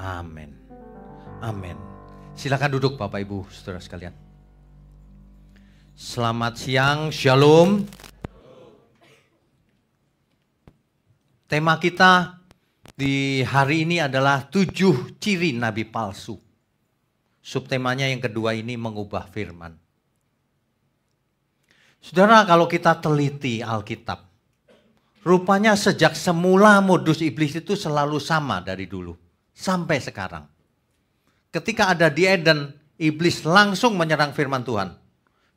Amin. Amin. Silakan duduk Bapak Ibu Saudara sekalian. Selamat siang, Shalom. Tema kita di hari ini adalah 7 ciri nabi palsu. Subtemanya yang kedua ini mengubah firman. Saudara, kalau kita teliti Alkitab, rupanya sejak semula modus iblis itu selalu sama dari dulu sampai sekarang. Ketika ada di Eden, iblis langsung menyerang firman Tuhan.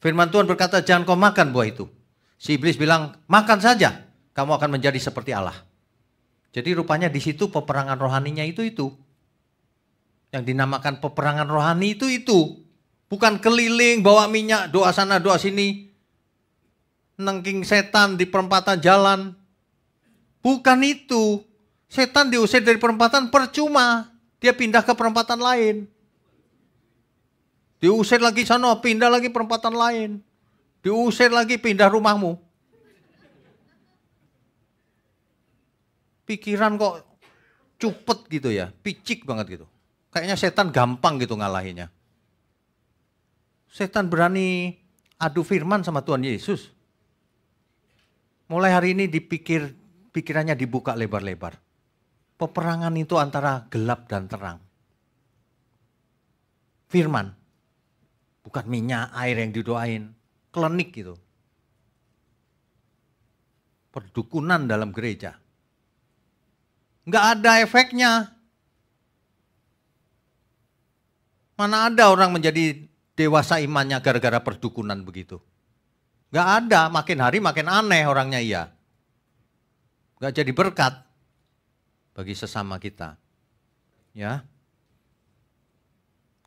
Firman Tuhan berkata, jangan kau makan buah itu. Si iblis bilang, makan saja, kamu akan menjadi seperti Allah. Jadi rupanya di situ peperangan rohaninya itu. Yang dinamakan peperangan rohani itu. Bukan keliling, bawa minyak, doa sana, doa sini. Nengking setan di perempatan jalan. Bukan itu. Setan diusir dari perempatan percuma. Dia pindah ke perempatan lain. Diusir lagi sana, pindah lagi perempatan lain. Diusir lagi, pindah rumahmu. Pikiran kok cupet gitu ya, picik banget gitu. Kayaknya setan gampang gitu ngalahinnya. Setan berani adu firman sama Tuhan Yesus. Mulai hari ini pikirannya dibuka lebar-lebar. Peperangan itu antara gelap dan terang. Firman, bukan minyak, air yang didoain, klinik gitu. Perdukunan dalam gereja. Nggak ada efeknya. Mana ada orang menjadi dewasa imannya gara-gara perdukunan begitu. Nggak ada, makin hari makin aneh orangnya iya. Nggak jadi berkat bagi sesama kita. Ya.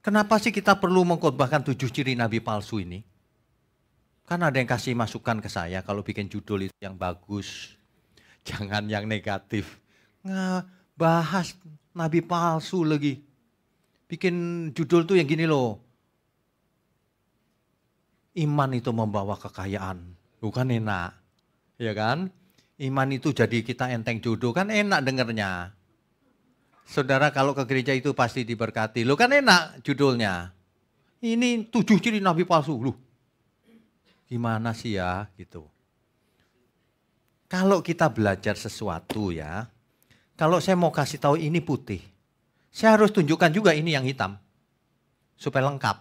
Kenapa sih kita perlu mengkhotbahkan 7 ciri nabi palsu ini? Kan ada yang kasih masukan ke saya kalau bikin judul itu yang bagus. Jangan yang negatif. Bahas nabi palsu lagi. Bikin judul tuh yang gini loh. Iman itu membawa kekayaan. Bukan enak. Ya kan? Iman itu jadi kita enteng jodoh, kan enak dengernya. Saudara kalau ke gereja itu pasti diberkati. Lo kan enak judulnya. Ini 7 ciri nabi palsu. Loh, gimana sih ya gitu. Kalau kita belajar sesuatu ya. Kalau saya mau kasih tahu ini putih. Saya harus tunjukkan juga ini yang hitam. Supaya lengkap.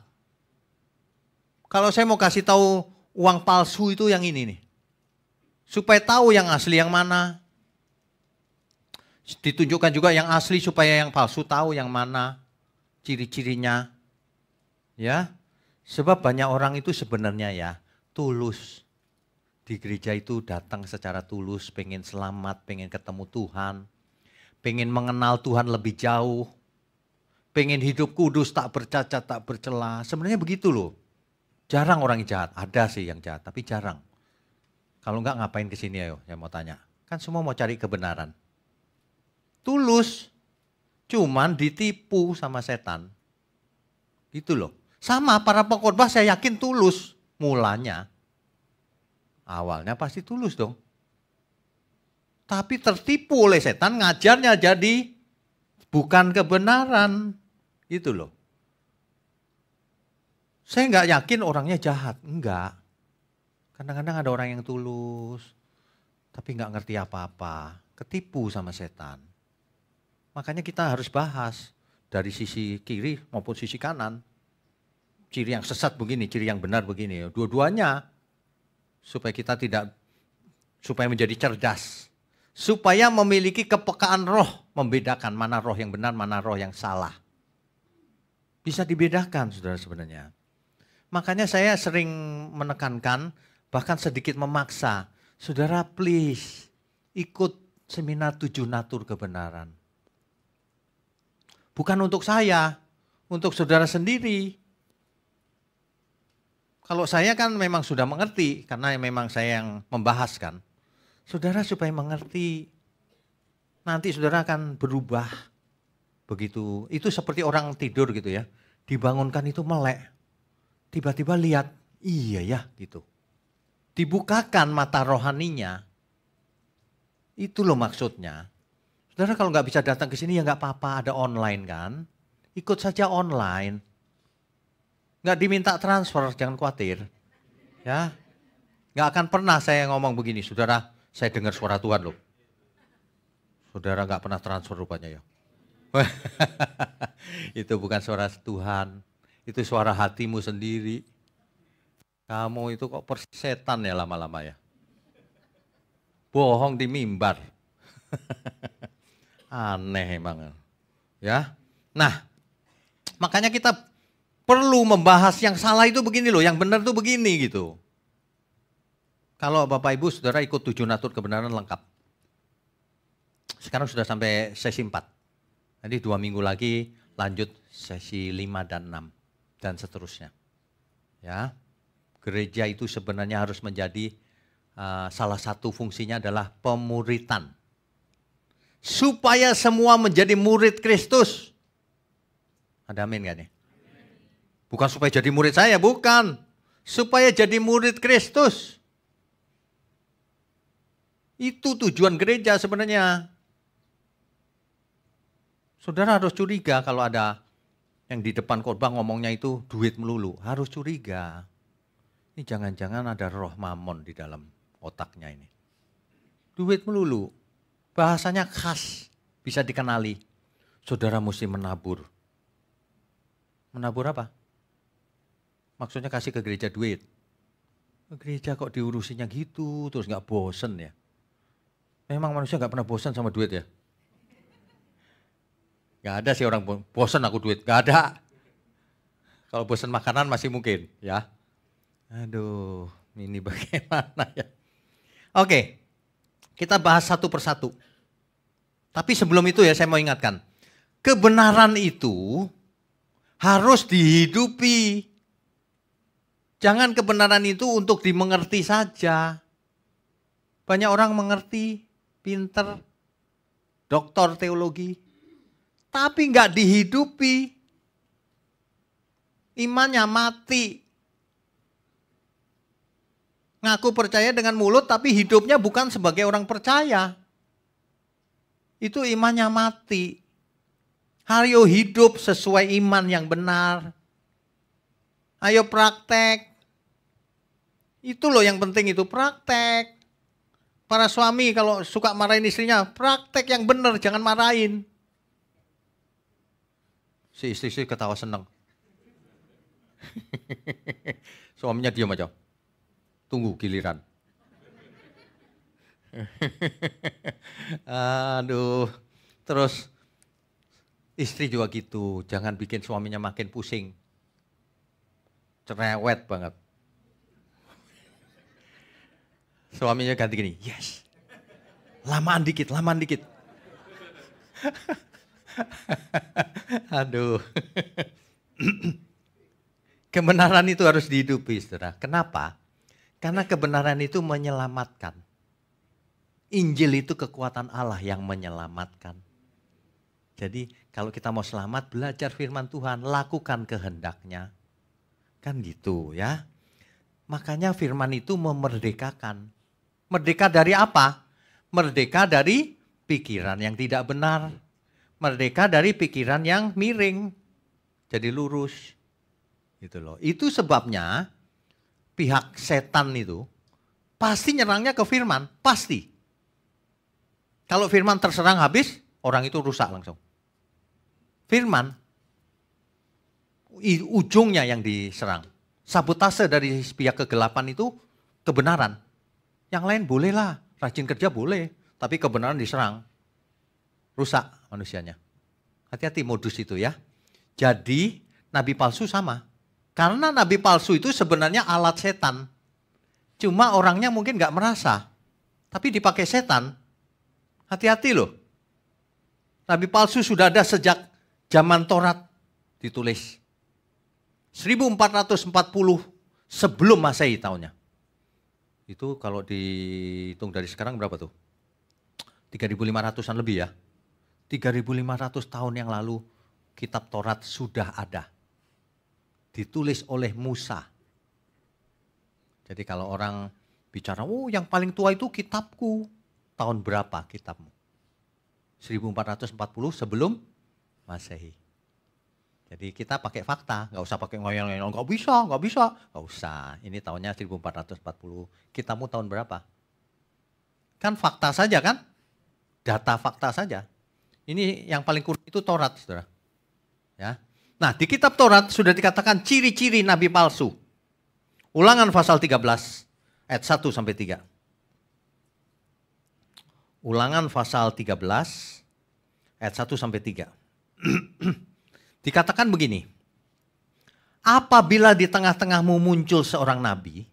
Kalau saya mau kasih tahu uang palsu itu yang ini nih. Supaya tahu yang asli yang mana. Ditunjukkan juga yang asli supaya yang palsu tahu yang mana. Ciri-cirinya. Ya. Sebab banyak orang itu sebenarnya ya tulus. Di gereja itu datang secara tulus. Pengen selamat, pengen ketemu Tuhan. Pengen mengenal Tuhan lebih jauh. Pengen hidup kudus, tak bercacat, tak bercela. Sebenarnya begitu loh. Jarang orang yang jahat. Ada sih yang jahat, tapi jarang. Kalau enggak ngapain kesini ayo, saya mau tanya. Kan semua mau cari kebenaran. Tulus, cuman ditipu sama setan. Gitu loh. Sama para pengkhotbah saya yakin tulus mulanya. Awalnya pasti tulus dong. Tapi tertipu oleh setan, ngajarnya jadi bukan kebenaran. Gitu loh. Saya enggak yakin orangnya jahat, enggak. Kadang-kadang ada orang yang tulus, tapi nggak ngerti apa-apa, ketipu sama setan. Makanya kita harus bahas dari sisi kiri maupun sisi kanan. Ciri yang sesat begini, ciri yang benar begini. Dua-duanya supaya kita supaya menjadi cerdas. Supaya memiliki kepekaan roh, membedakan mana roh yang benar, mana roh yang salah. Bisa dibedakan saudara sebenarnya. Makanya saya sering menekankan, bahkan sedikit memaksa, saudara please ikut seminar 7 natur kebenaran. Bukan untuk saya, untuk saudara sendiri. Kalau saya kan memang sudah mengerti, karena memang saya yang membahas kan. Saudara supaya mengerti, nanti saudara akan berubah. Begitu, itu seperti orang tidur gitu ya, dibangunkan itu melek. Tiba-tiba lihat, iya ya gitu. Dibukakan mata rohaninya. Itu loh maksudnya. Saudara kalau nggak bisa datang ke sini ya nggak apa-apa, ada online kan. Ikut saja online. Nggak diminta transfer, jangan khawatir. Ya, nggak akan pernah saya ngomong begini, saudara, saya dengar suara Tuhan loh. Saudara nggak pernah transfer rupanya ya. Itu bukan suara Tuhan, itu suara hatimu sendiri. Kamu itu kok persetan ya lama-lama ya. Bohong di mimbar. Aneh emang. Ya. Nah, makanya kita perlu membahas yang salah itu begini loh, yang benar itu begini gitu. Kalau Bapak Ibu Saudara ikut 7 natur kebenaran lengkap. Sekarang sudah sampai sesi 4. Nanti 2 minggu lagi lanjut sesi 5 dan 6 dan seterusnya. Ya. Gereja itu sebenarnya harus menjadi salah satu fungsinya adalah pemuritan. Supaya semua menjadi murid Kristus. Ada amin gak nih? Bukan supaya jadi murid saya, bukan. Supaya jadi murid Kristus. Itu tujuan gereja sebenarnya. Saudara harus curiga kalau ada yang di depan khotbah ngomongnya itu duit melulu. Harus curiga. Ini jangan-jangan ada roh mamon di dalam otaknya ini. Duit melulu. Bahasanya khas, bisa dikenali. Saudara mesti menabur. Menabur apa? Maksudnya kasih ke gereja duit. Gereja kok diurusinya gitu, terus gak bosen ya. Memang manusia gak pernah bosen sama duit ya. Gak ada sih orang bosen aku duit, gak ada. Kalau bosen makanan masih mungkin ya. Aduh, ini bagaimana ya. Oke, kita bahas satu persatu. Tapi sebelum itu ya saya mau ingatkan. Kebenaran itu harus dihidupi. Jangan kebenaran itu untuk dimengerti saja. Banyak orang mengerti, pinter, doktor teologi. Tapi nggak dihidupi. Imannya mati. Ngaku percaya dengan mulut tapi hidupnya bukan sebagai orang percaya. Itu imannya mati. Ayo hidup sesuai iman yang benar. Ayo praktek. Itu loh yang penting itu, praktek. Para suami kalau suka marahin istrinya, praktek yang benar, jangan marahin. Si istri ketawa senang. Suaminya diam aja. Tunggu giliran. Aduh, terus istri juga gitu, jangan bikin suaminya makin pusing. Cerewet banget. Suaminya ganti gini, yes. Lamaan dikit, lamaan dikit. Aduh. Kebenaran itu harus dihidupi, saudara. Kenapa? Karena kebenaran itu menyelamatkan. Injil itu kekuatan Allah yang menyelamatkan. Jadi kalau kita mau selamat, belajar firman Tuhan, lakukan kehendaknya. Kan gitu ya. Makanya firman itu memerdekakan. Merdeka dari apa? Merdeka dari pikiran yang tidak benar. Merdeka dari pikiran yang miring. Jadi lurus. Gitu loh. Itu sebabnya pihak setan itu pasti nyerangnya ke firman. Pasti. Kalau firman terserang habis, orang itu rusak langsung. Firman, ujungnya yang diserang. Sabotase dari pihak kegelapan itu kebenaran. Yang lain bolehlah, rajin kerja boleh, tapi kebenaran diserang. Rusak manusianya. Hati-hati modus itu ya. Jadi nabi palsu sama. Karena nabi palsu itu sebenarnya alat setan. Cuma orangnya mungkin gak merasa. Tapi dipakai setan. Hati-hati loh. Nabi palsu sudah ada sejak zaman Taurat ditulis. 1440 sebelum Masehi tahunnya. Itu kalau dihitung dari sekarang berapa tuh? 3.500-an lebih ya. 3.500 tahun yang lalu kitab Taurat sudah ada. Ditulis oleh Musa. Jadi kalau orang bicara, oh yang paling tua itu kitabku. Tahun berapa kitabmu? 1440 sebelum Masehi. Jadi kita pakai fakta, nggak usah pakai ngoyong-ngoyong, nggak bisa, nggak usah. Ini tahunnya 1440. Kita mau tahun berapa? Kan fakta saja kan? Data fakta saja. Ini yang paling kuno itu Taurat, saudara. Ya. Nah, di kitab Taurat sudah dikatakan ciri-ciri nabi palsu. Ulangan pasal 13 ayat 1 sampai 3. Ulangan pasal 13 ayat 1 sampai 3. Dikatakan begini. Apabila di tengah-tengahmu muncul seorang nabi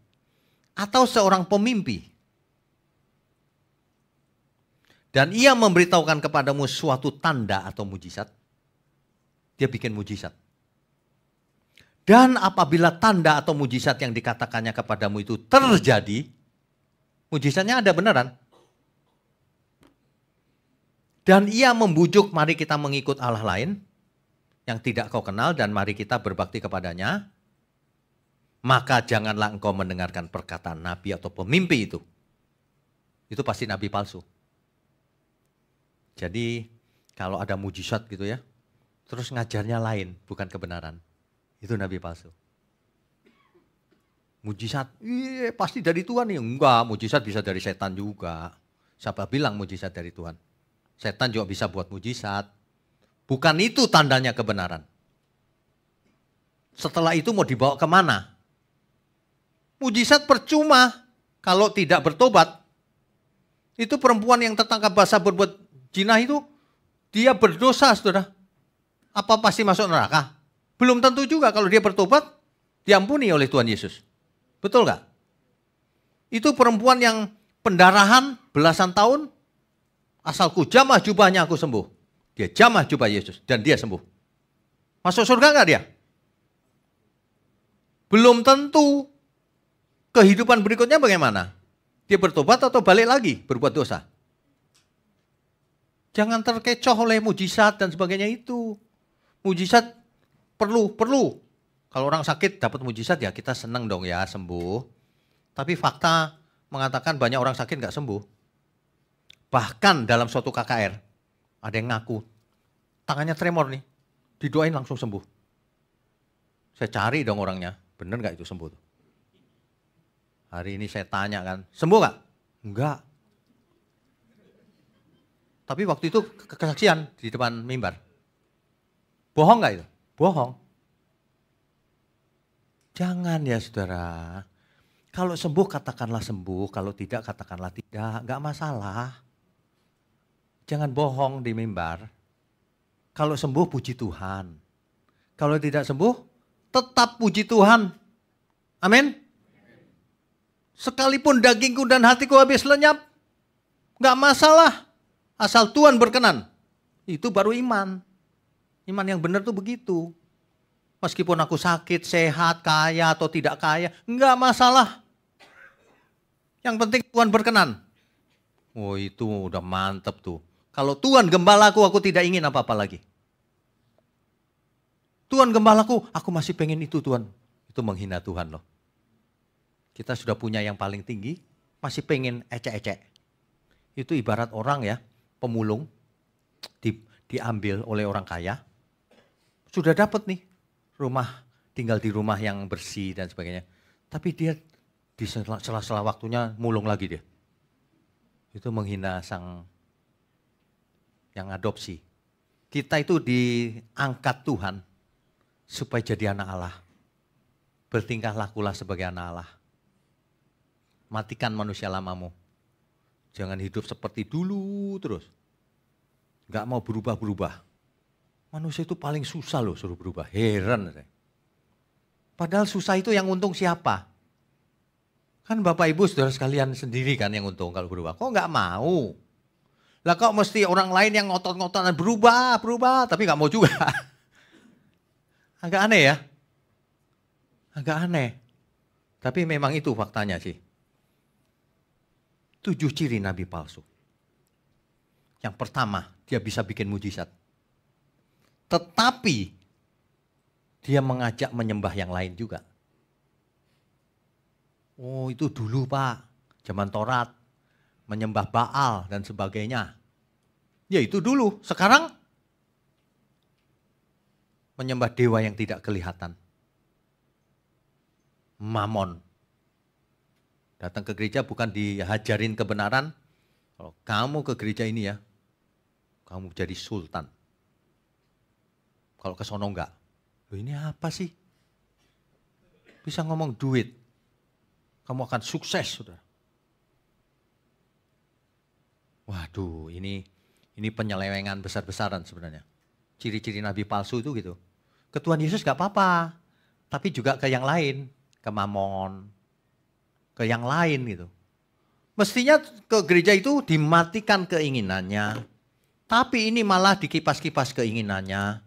atau seorang pemimpi dan ia memberitahukan kepadamu suatu tanda atau mujizat, dia bikin mujizat. Dan apabila tanda atau mujizat yang dikatakannya kepadamu itu terjadi, mujizatnya ada beneran. Dan ia membujuk, mari kita mengikut Allah lain yang tidak kau kenal dan mari kita berbakti kepadanya. Maka janganlah engkau mendengarkan perkataan nabi atau pemimpi itu. Itu pasti nabi palsu. Jadi kalau ada mujizat gitu ya, terus ngajarnya lain, bukan kebenaran. Itu nabi palsu. Mujizat, pasti dari Tuhan nih. Enggak, mujizat bisa dari setan juga. Siapa bilang mujizat dari Tuhan? Setan juga bisa buat mujizat. Bukan itu tandanya kebenaran. Setelah itu mau dibawa kemana? Mujizat percuma kalau tidak bertobat. Itu perempuan yang tertangkap basah berbuat zina itu, dia berdosa, saudara. Apa pasti masuk neraka? Belum tentu juga kalau dia bertobat, diampuni oleh Tuhan Yesus. Betul nggak? Itu perempuan yang pendarahan belasan tahun, asalku jamah jubahnya aku sembuh. Dia jamah jubah Yesus dan dia sembuh. Masuk surga nggak dia? Belum tentu. Kehidupan berikutnya bagaimana? Dia bertobat atau balik lagi berbuat dosa? Jangan terkecoh oleh mujizat dan sebagainya itu. Mujizat perlu. Kalau orang sakit dapat mujizat ya kita senang dong ya sembuh. Tapi fakta mengatakan banyak orang sakit nggak sembuh. Bahkan dalam suatu KKR ada yang ngaku tangannya tremor nih, didoain langsung sembuh. Saya cari dong orangnya, bener nggak itu sembuh? Hari ini saya tanya kan, sembuh nggak? Enggak. Tapi waktu itu kesaksian di depan mimbar. Bohong nggak itu? Bohong. Jangan ya saudara. Kalau sembuh katakanlah sembuh, kalau tidak katakanlah tidak, nggak masalah. Jangan bohong di mimbar. Kalau sembuh puji Tuhan. Kalau tidak sembuh, tetap puji Tuhan. Amin. Sekalipun dagingku dan hatiku habis lenyap, nggak masalah. Asal Tuhan berkenan. Itu baru iman. Iman yang benar tuh begitu. Meskipun aku sakit, sehat, kaya atau tidak kaya, enggak masalah. Yang penting Tuhan berkenan. Oh itu udah mantep tuh. Kalau Tuhan gembalaku, aku tidak ingin apa-apa lagi. Tuhan gembalaku, aku masih pengen itu Tuhan. Itu menghina Tuhan loh. Kita sudah punya yang paling tinggi, masih pengen ecek-ecek. Itu ibarat orang ya, pemulung, diambil oleh orang kaya. Sudah dapat nih. Rumah, tinggal di rumah yang bersih dan sebagainya. Tapi dia di sela-sela waktunya mulung lagi dia. Itu menghina sang yang adopsi. Kita itu diangkat Tuhan supaya jadi anak Allah. Bertingkah lakulah sebagai anak Allah. Matikan manusia lamamu. Jangan hidup seperti dulu terus. Gak mau berubah-berubah. Manusia itu paling susah loh suruh berubah. Heran. Padahal susah itu yang untung siapa? Kan Bapak Ibu saudara sekalian sendiri kan yang untung kalau berubah. Kok nggak mau? Lah kok mesti orang lain yang ngotot-ngototan berubah, tapi nggak mau juga. Agak aneh ya. Agak aneh. Tapi memang itu faktanya sih. 7 ciri nabi palsu. Yang pertama, dia bisa bikin mujizat. Tetapi dia mengajak menyembah yang lain juga. Oh itu dulu Pak, zaman Taurat, menyembah Baal dan sebagainya. Ya itu dulu. Sekarang menyembah dewa yang tidak kelihatan. Mamon. Datang ke gereja bukan dihajarin kebenaran. Kalau kamu ke gereja ini ya, kamu jadi sultan. Kalau ke sono enggak. Loh ini apa sih? Bisa ngomong duit. Kamu akan sukses, saudara. Waduh, ini penyelewengan besar-besaran sebenarnya. Ciri-ciri nabi palsu itu gitu. Ke Tuhan Yesus gak apa-apa. Tapi juga ke yang lain. Ke Mamon. Ke yang lain gitu. Mestinya ke gereja itu dimatikan keinginannya. Tapi ini malah dikipas-kipas keinginannya.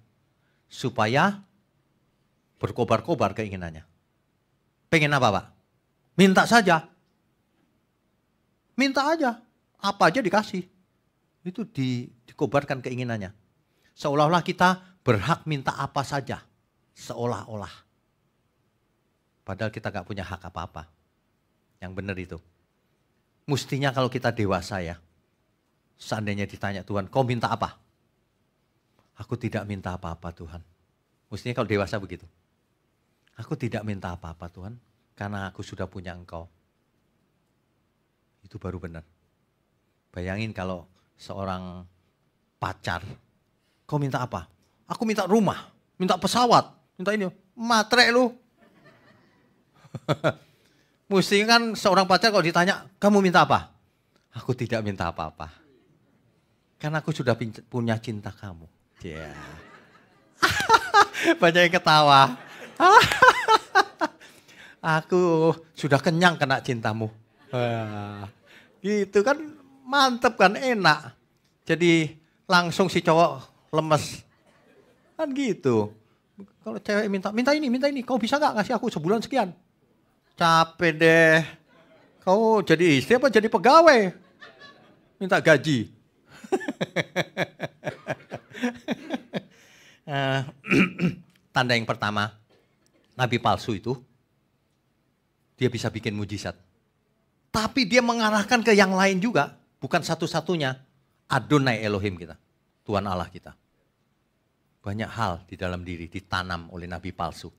Supaya berkobar-kobar keinginannya. Pengen apa Pak? Minta saja. Minta aja. Apa aja dikasih. Itu dikobarkan keinginannya. Seolah-olah kita berhak minta apa saja. Seolah-olah. Padahal kita gak punya hak apa-apa. Yang benar itu. Mestinya kalau kita dewasa ya. Seandainya ditanya Tuhan, kau minta apa? Aku tidak minta apa-apa Tuhan. Mestinya kalau dewasa begitu. Aku tidak minta apa-apa Tuhan. Karena aku sudah punya Engkau. Itu baru benar. Bayangin kalau seorang pacar, kau minta apa? Aku minta rumah, minta pesawat, minta ini. Matre lu. Mesti kan seorang pacar kalau ditanya, kamu minta apa? Aku tidak minta apa-apa. Karena aku sudah punya cinta kamu. Yeah. Banyak yang ketawa. Aku sudah kenyang kena cintamu. Gitu kan mantep kan, enak. Jadi langsung si cowok lemes. Kan gitu. Kalau cewek minta ini. Kau bisa gak ngasih aku sebulan sekian? Capek deh. Kau jadi istri apa jadi pegawai? Minta gaji. Tanda yang pertama, nabi palsu itu, dia bisa bikin mujizat. Tapi dia mengarahkan ke yang lain juga. Bukan satu-satunya. Adonai Elohim kita. Tuhan Allah kita. Banyak hal di dalam diri ditanam oleh nabi palsu.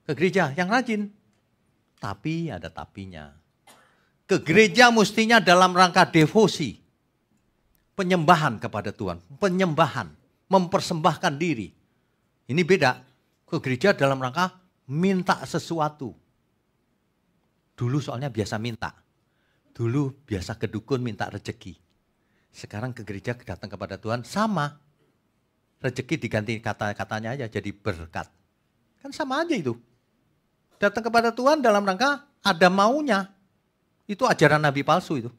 Ke gereja yang rajin. Tapi ada tapinya. Ke gereja mestinya dalam rangka devosi. Penyembahan kepada Tuhan. Penyembahan. Mempersembahkan diri. Ini beda. Ke gereja dalam rangka minta sesuatu. Dulu soalnya biasa minta. Dulu biasa ke dukun minta rezeki. Sekarang ke gereja datang kepada Tuhan sama. Rezeki diganti kata-katanya aja jadi berkat. Kan sama aja itu. Datang kepada Tuhan dalam rangka ada maunya. Itu ajaran nabi palsu itu.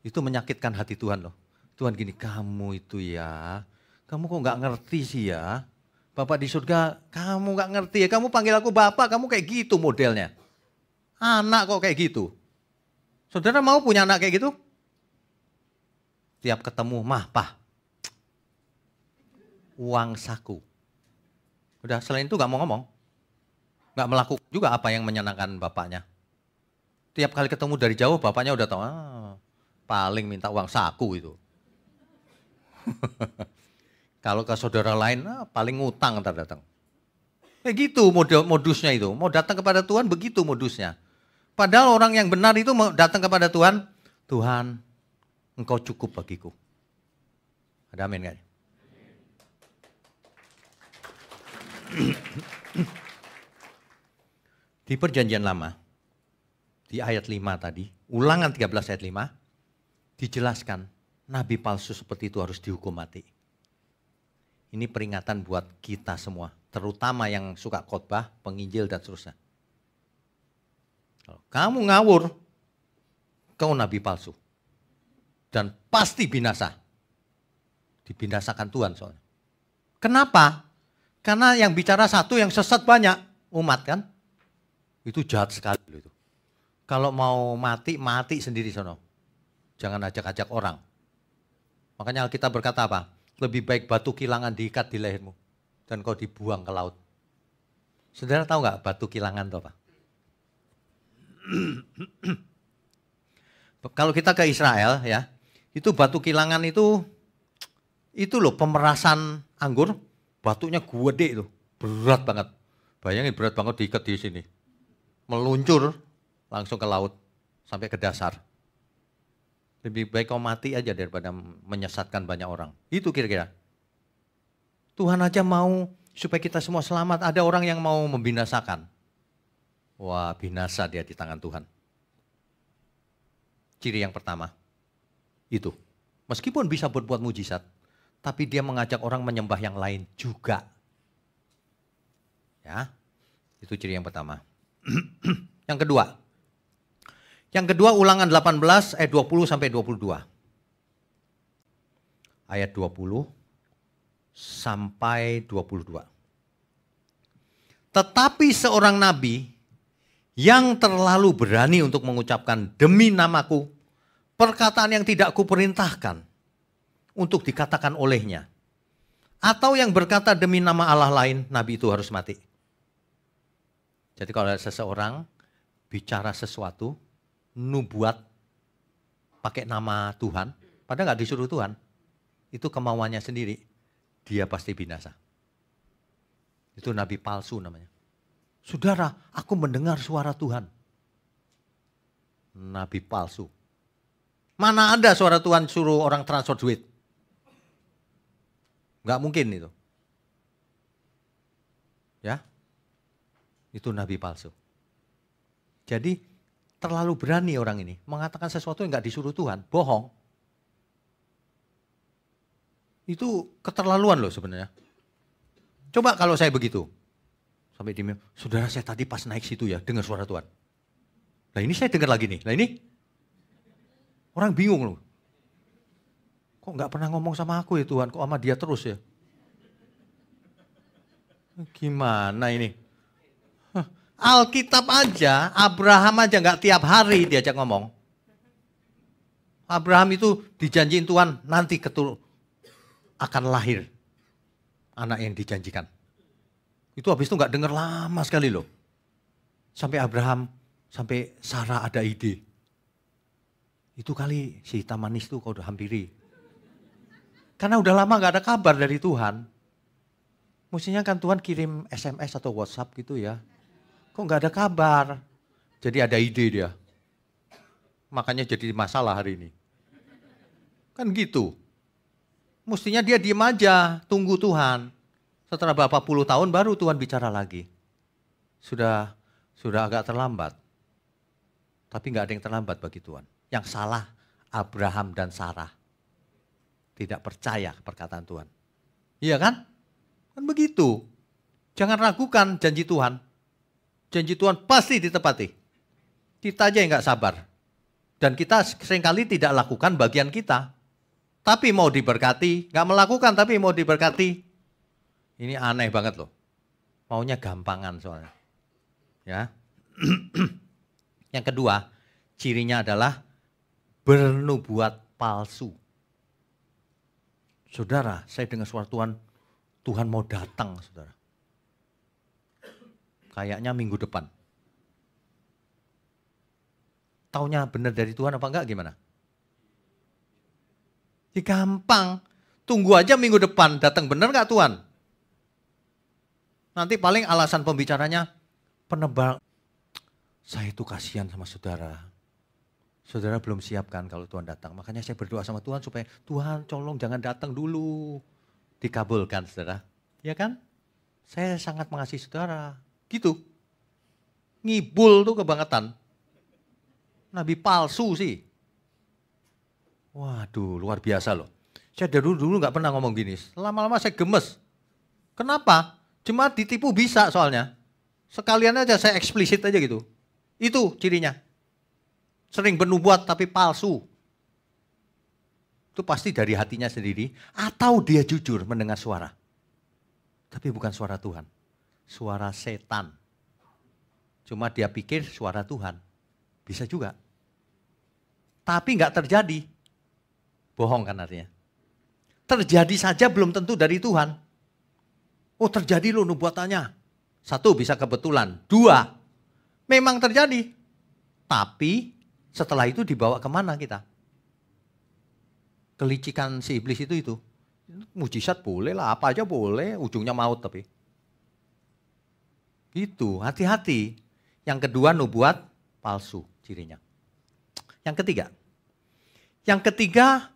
Itu menyakitkan hati Tuhan loh. Tuhan gini, kamu itu ya. Kamu kok gak ngerti sih ya. Bapak di surga, kamu gak ngerti ya. Kamu panggil aku Bapak, kamu kayak gitu modelnya. Anak kok kayak gitu. Saudara mau punya anak kayak gitu? Tiap ketemu, mah, pah. Uang saku. Udah selain itu gak mau ngomong. Gak melakukan juga apa yang menyenangkan bapaknya. Tiap kali ketemu dari jauh, bapaknya udah tahu, paling minta uang saku itu. Kalau ke saudara lain, paling ngutang ntar datang. Kayak gitu modusnya itu. Mau datang kepada Tuhan begitu modusnya. Padahal orang yang benar itu datang kepada Tuhan. Tuhan, Engkau cukup bagiku. Ada amin gak? Di perjanjian lama, di ayat 5 tadi, Ulangan 13 ayat 5, dijelaskan nabi palsu seperti itu harus dihukum mati. Ini peringatan buat kita semua, terutama yang suka khotbah, penginjil dan seterusnya. Kalau kamu ngawur, kau nabi palsu. Dan pasti binasa. Dibinasakan Tuhan soalnya. Kenapa? Karena yang bicara satu, yang sesat banyak. Umat kan? Itu jahat sekali itu. Kalau mau mati, mati sendiri sono. Jangan ajak-ajak orang. Makanya Alkitab berkata apa? Lebih baik batu kilangan diikat di lehermu. Dan kau dibuang ke laut. Saudara tahu nggak batu kilangan itu apa? Kalau kita ke Israel ya, itu batu kilangan itu Itu loh pemerasan anggur, batunya gede itu, berat banget. Bayangin berat banget diikat di sini. Meluncur langsung ke laut, sampai ke dasar. Lebih baik kau mati aja daripada menyesatkan banyak orang. Itu kira-kira. Tuhan aja mau supaya kita semua selamat. Ada orang yang mau membinasakan. Wah, binasa dia di tangan Tuhan. Ciri yang pertama, itu. Meskipun bisa berbuat mujizat, tapi dia mengajak orang menyembah yang lain juga. Ya, itu ciri yang pertama. Yang kedua. Yang kedua Ulangan 18 ayat 20 sampai 22. Ayat 20 sampai 22. Tetapi seorang nabi yang terlalu berani untuk mengucapkan demi namaku perkataan yang tidak kuperintahkan untuk dikatakan olehnya. Atau yang berkata demi nama Allah lain, nabi itu harus mati. Jadi kalau ada seseorang bicara sesuatu, nubuat pakai nama Tuhan, padahal nggak disuruh Tuhan, itu kemauannya sendiri, dia pasti binasa. Itu nabi palsu namanya. Saudara, aku mendengar suara Tuhan. Nabi palsu. Mana ada suara Tuhan suruh orang transfer duit? Nggak mungkin itu. Ya, itu nabi palsu. Jadi terlalu berani orang ini mengatakan sesuatu yang nggak disuruh Tuhan, bohong. Itu keterlaluan loh sebenarnya. Coba kalau saya begitu, sampai di saudara saya tadi pas naik situ ya dengar suara Tuhan. Nah ini saya dengar lagi nih, nah ini orang bingung loh. Kok nggak pernah ngomong sama aku ya Tuhan, kok sama dia terus ya? Gimana ini? Alkitab aja, Abraham aja nggak tiap hari diajak ngomong. Abraham itu dijanjiin Tuhan nanti akan lahir anak yang dijanjikan. Itu habis itu nggak dengar lama sekali loh. Sampai Sarah ada ide. Itu kali si hitam manis tuh kau udah hampiri. Karena udah lama nggak ada kabar dari Tuhan. Mestinya kan Tuhan kirim SMS atau WhatsApp gitu ya. Kok nggak ada kabar? Jadi ada ide dia. Makanya jadi masalah hari ini. Kan gitu. Mestinya dia diem aja, tunggu Tuhan. Setelah berapa puluh tahun baru Tuhan bicara lagi. Sudah agak terlambat. Tapi nggak ada yang terlambat bagi Tuhan. Yang salah Abraham dan Sarah. Tidak percaya perkataan Tuhan. Iya kan? Kan begitu. Jangan ragukan janji Tuhan. Janji Tuhan pasti ditepati. Kita aja yang nggak sabar. Dan kita seringkali tidak lakukan bagian kita. Tapi mau diberkati, nggak melakukan tapi mau diberkati. Ini aneh banget loh. Maunya gampangan soalnya. Ya. Yang kedua, cirinya adalah bernubuat palsu. Saudara, saya dengar suara Tuhan mau datang, saudara. Kayaknya minggu depan. Taunya benar dari Tuhan apa enggak gimana? Ya gampang. Tunggu aja minggu depan, datang benar enggak Tuhan? Nanti paling alasan pembicaranya, penebak. Saya itu kasihan sama saudara. Saudara belum siapkan kalau Tuhan datang. Makanya saya berdoa sama Tuhan supaya Tuhan tolong jangan datang dulu. Dikabulkan saudara. Ya kan? Saya sangat mengasihi saudara. Gitu. Ngibul tuh kebangetan. Nabi palsu sih. Waduh luar biasa loh. Saya dari dulu gak pernah ngomong gini. Lama-lama saya gemes. Kenapa? Jemaat ditipu bisa soalnya. Sekalian aja saya eksplisit aja gitu. Itu cirinya. Sering bernubuat tapi palsu. Itu pasti dari hatinya sendiri. Atau dia jujur mendengar suara. Tapi bukan suara Tuhan. Suara setan. Cuma dia pikir suara Tuhan. Bisa juga. Tapi nggak terjadi. Bohong kan artinya. Terjadi saja belum tentu dari Tuhan. Oh terjadi loh nubuatannya. Satu bisa kebetulan. Dua memang terjadi. Tapi setelah itu dibawa kemana kita? Kelicikan si iblis itu. Mujizat boleh lah, apa aja boleh, ujungnya maut tapi. Gitu, hati-hati. Yang kedua nubuat palsu cirinya. Yang ketiga,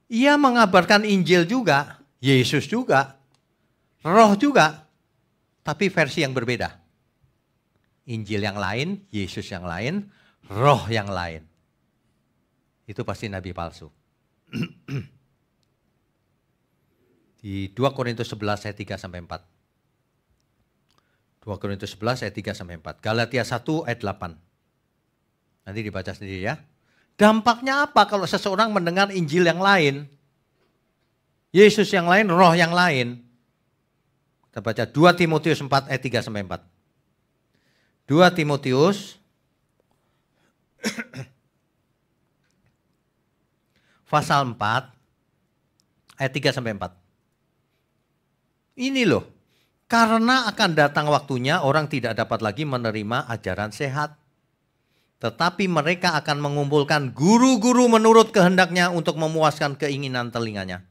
ia mengabarkan Injil juga, Yesus juga, Roh juga, tapi versi yang berbeda. Injil yang lain, Yesus yang lain, Roh yang lain. Itu pasti nabi palsu. Di 2 Korintus 11 ayat 3 sampai 4. 2 Korintus 11 ayat 3 sampai 4. Galatia 1 ayat 8. Nanti dibaca sendiri ya. Dampaknya apa kalau seseorang mendengar Injil yang lain? Yesus yang lain, Roh yang lain. Kita baca 2 Timotius 4 ayat 3 sampai 4. 2 Timotius pasal 4 ayat 3 sampai 4. Ini loh, karena akan datang waktunya orang tidak dapat lagi menerima ajaran sehat. Tetapi mereka akan mengumpulkan guru-guru menurut kehendaknya untuk memuaskan keinginan telinganya.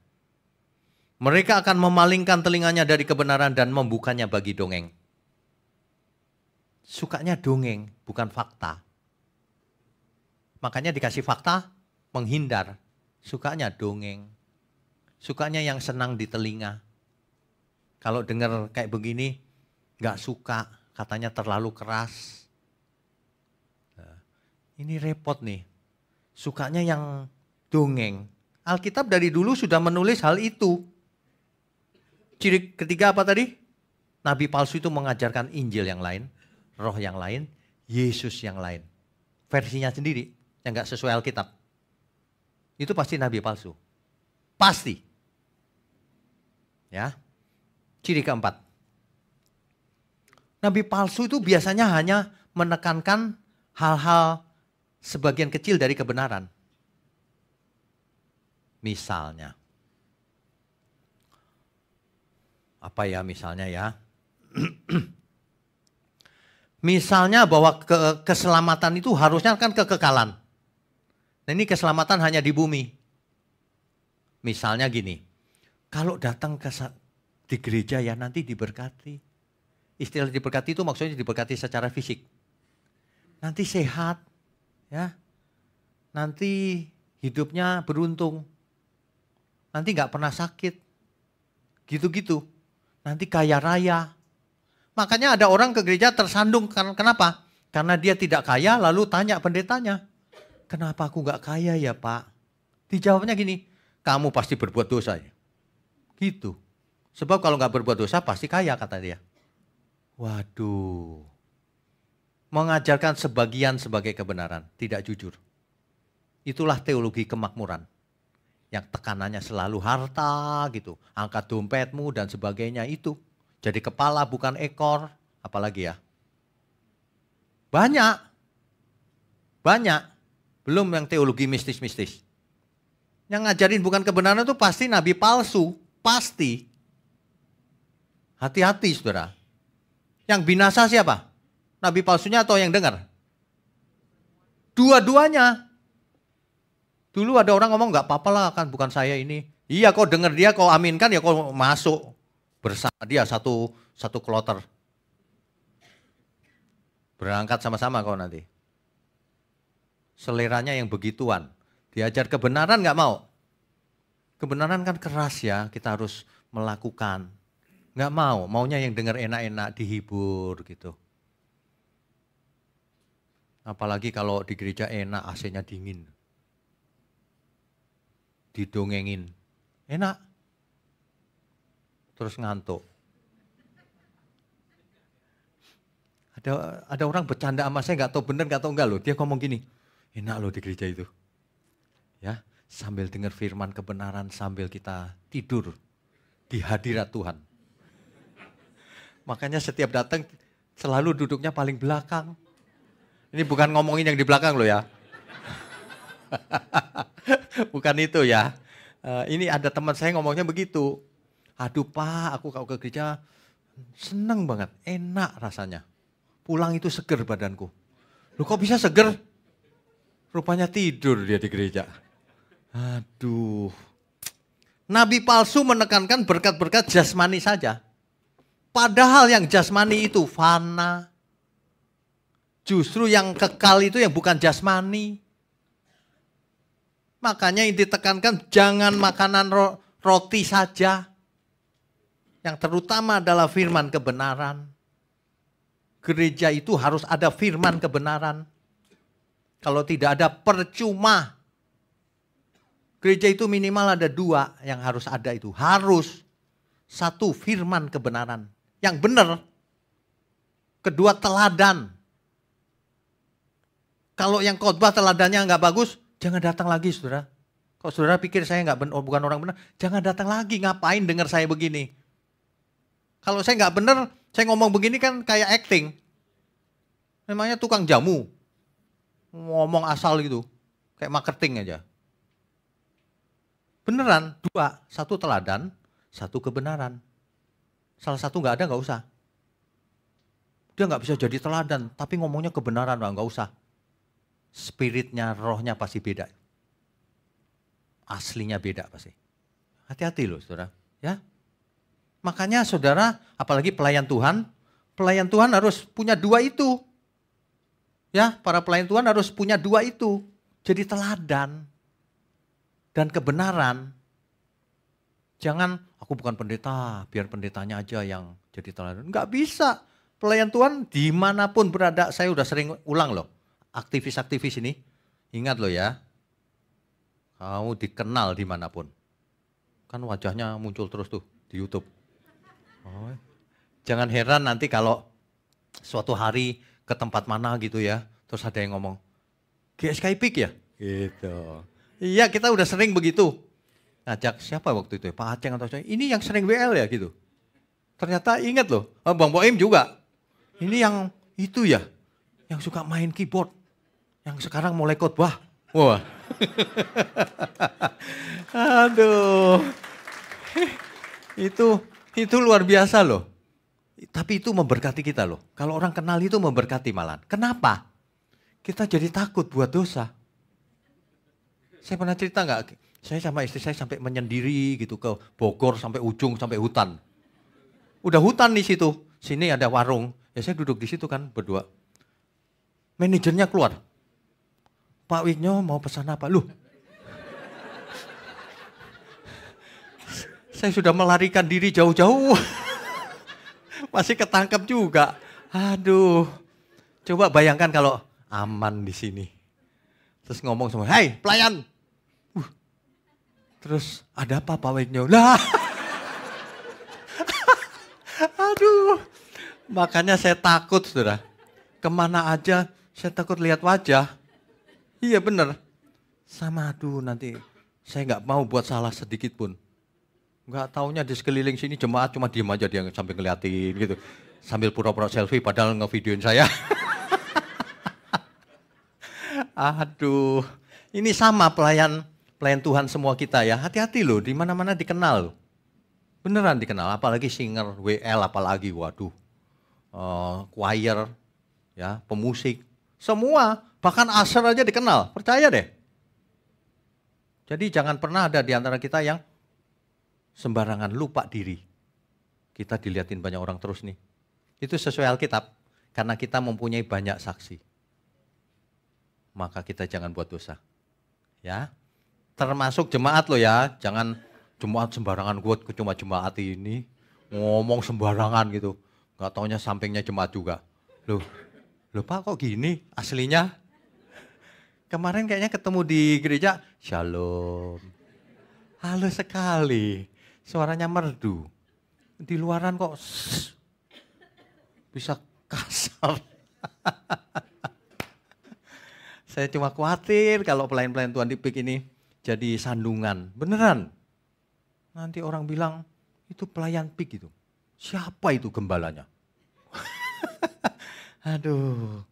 Mereka akan memalingkan telinganya dari kebenaran dan membukanya bagi dongeng. Sukanya dongeng, bukan fakta. Makanya dikasih fakta, menghindar. Sukanya dongeng. Sukanya yang senang di telinga. Kalau dengar kayak begini, nggak suka, katanya terlalu keras. Nah, ini repot nih. Sukanya yang dongeng. Alkitab dari dulu sudah menulis hal itu. Ciri ketiga apa tadi? Nabi palsu itu mengajarkan Injil yang lain, Roh yang lain, Yesus yang lain. Versinya sendiri, yang nggak sesuai Alkitab. Itu pasti nabi palsu. Pasti. Ya. Ciri keempat. Nabi palsu itu biasanya hanya menekankan hal-hal sebagian kecil dari kebenaran. Misalnya. Apa ya misalnya ya? Misalnya bahwa keselamatan itu harusnya kan kekekalan. Nah ini keselamatan hanya di bumi. Misalnya gini, kalau datang di gereja ya nanti diberkati. Istilah diberkati itu maksudnya diberkati secara fisik. Nanti sehat, ya. Nanti hidupnya beruntung. Nanti nggak pernah sakit. Gitu-gitu. Nanti kaya raya. Makanya ada orang ke gereja tersandung. Kenapa? Karena dia tidak kaya lalu tanya pendetanya. Kenapa aku gak kaya ya Pak? Dijawabnya gini, kamu pasti berbuat dosa ya. Gitu. Sebab kalau gak berbuat dosa pasti kaya kata dia. Waduh. Mengajarkan sebagian sebagai kebenaran, tidak jujur. Itulah teologi kemakmuran. Yang tekanannya selalu harta gitu. Angkat dompetmu dan sebagainya itu. Jadi kepala bukan ekor. Apalagi ya. Banyak. Banyak. Belum yang teologi mistis-mistis. Yang ngajarin bukan kebenaran itu pasti nabi palsu. Pasti. Hati-hati saudara. Yang binasa siapa? Nabi palsunya atau yang dengar? Dua-duanya. Dulu ada orang ngomong gak apa-apa lah kan bukan saya ini. Iya kau dengar dia kau aminkan ya kau masuk. Bersama dia satu kloter. Berangkat sama-sama kau nanti. Seleranya yang begituan. Diajar kebenaran gak mau. Kebenaran kan keras ya, kita harus melakukan. Gak mau, maunya yang dengar enak-enak, dihibur gitu. Apalagi kalau di gereja enak, AC-nya dingin. Didongengin, enak. Terus ngantuk. Ada orang bercanda sama saya gak tahu bener gak tahu enggak loh. Dia ngomong gini, enak loh di gereja itu. Ya, sambil dengar firman kebenaran sambil kita tidur di hadirat Tuhan. Makanya setiap datang selalu duduknya paling belakang. Ini bukan ngomongin yang di belakang loh ya. Bukan itu ya. Ini ada teman saya ngomongnya begitu. Aduh Pak, aku kalau ke gereja seneng banget, enak rasanya. Pulang itu seger badanku. Loh kok bisa seger? Rupanya tidur dia di gereja. Aduh. Nabi palsu menekankan berkat-berkat jasmani saja. Padahal yang jasmani itu fana. Justru yang kekal itu yang bukan jasmani. Makanya yang ditekankan jangan makanan roti saja. Yang terutama adalah firman kebenaran. Gereja itu harus ada firman kebenaran. Kalau tidak ada percuma. Gereja itu minimal ada 2 yang harus ada itu. Harus. 1 firman kebenaran. Yang benar. 2 teladan. Kalau yang khotbah teladannya nggak bagus, jangan datang lagi saudara. Kalau saudara pikir saya bukan orang benar, jangan datang lagi. Ngapain dengar saya begini? Kalau saya nggak benar, saya ngomong begini kan kayak acting. Memangnya tukang jamu. Ngomong asal gitu. Kayak marketing aja. Beneran 2, 1 teladan, 1 kebenaran. Salah satu nggak ada nggak usah. Dia nggak bisa jadi teladan, tapi ngomongnya kebenaran nggak usah. Spiritnya, rohnya pasti beda. Aslinya beda pasti. Hati-hati loh saudara. Ya. Makanya saudara, apalagi pelayan Tuhan harus punya 2 itu. Ya, para pelayan Tuhan harus punya 2 itu. Jadi teladan. Dan kebenaran. Jangan, aku bukan pendeta, biar pendetanya aja yang jadi teladan. Enggak bisa. Pelayan Tuhan dimanapun berada, saya udah sering ulang loh. Aktivis-aktivis ini, ingat loh ya. Kamu dikenal dimanapun. Kan wajahnya muncul terus tuh di YouTube. Oh, jangan heran nanti kalau suatu hari ke tempat mana gitu ya. Terus ada yang ngomong, GSKI Peak ya? Gitu. Iya, kita udah sering begitu. Ngajak siapa waktu itu ya? Pak Aceng atau siapa? Ini yang sering WL ya gitu. Ternyata ingat loh, Bang Boim juga. Ini yang itu ya, yang suka main keyboard. Yang sekarang mulai khotbah. Wah. Aduh. Itu luar biasa loh. Tapi itu memberkati kita loh. Kalau orang kenal itu memberkati malah. Kenapa? Kita jadi takut buat dosa. Saya pernah cerita nggak? Saya sama istri saya sampai menyendiri gitu ke Bogor sampai ujung sampai hutan. Udah hutan di situ. Sini ada warung. Ya saya duduk di situ kan berdua. Manajernya keluar. Pak Wignyo mau pesan apa? Loh. Saya sudah melarikan diri jauh-jauh. Masih ketangkep juga. Aduh. Coba bayangkan kalau aman di sini. Terus ngomong sama, "Hai, pelayan." Terus ada apa Pak Wignyo? Lah. Aduh. Makanya saya takut, saudara. Kemana aja saya takut lihat wajah. Iya benar. Sama aduh nanti saya nggak mau buat salah sedikit pun. Nggak taunya di sekeliling sini jemaat cuma diem aja dia sambil ngeliatin gitu. Sambil pura-pura selfie padahal ngevideoin saya. Aduh. Ini sama pelayan Tuhan semua kita ya. Hati-hati loh, di mana-mana dikenal. Beneran dikenal, apalagi singer, WL apalagi, waduh. Choir, ya, pemusik. Semua, bahkan usher aja dikenal, percaya deh. Jadi jangan pernah ada di antara kita yang sembarangan lupa diri. Kita diliatin banyak orang terus nih. Itu sesuai Alkitab, karena kita mempunyai banyak saksi. Maka kita jangan buat dosa. Ya. Termasuk jemaat loh ya, jangan jemaat sembarangan gue cuma jemaat ini ngomong sembarangan gitu, nggak taunya sampingnya jemaat juga. Loh Pak kok gini aslinya? Kemarin kayaknya ketemu di gereja, shalom, halus sekali, suaranya merdu. Di luaran kok bisa kasar. Saya cuma khawatir kalau pelayan-pelayan Tuhan di PIK ini jadi sandungan, beneran. Nanti orang bilang, itu pelayan PIK itu. Siapa itu gembalanya? Aduh,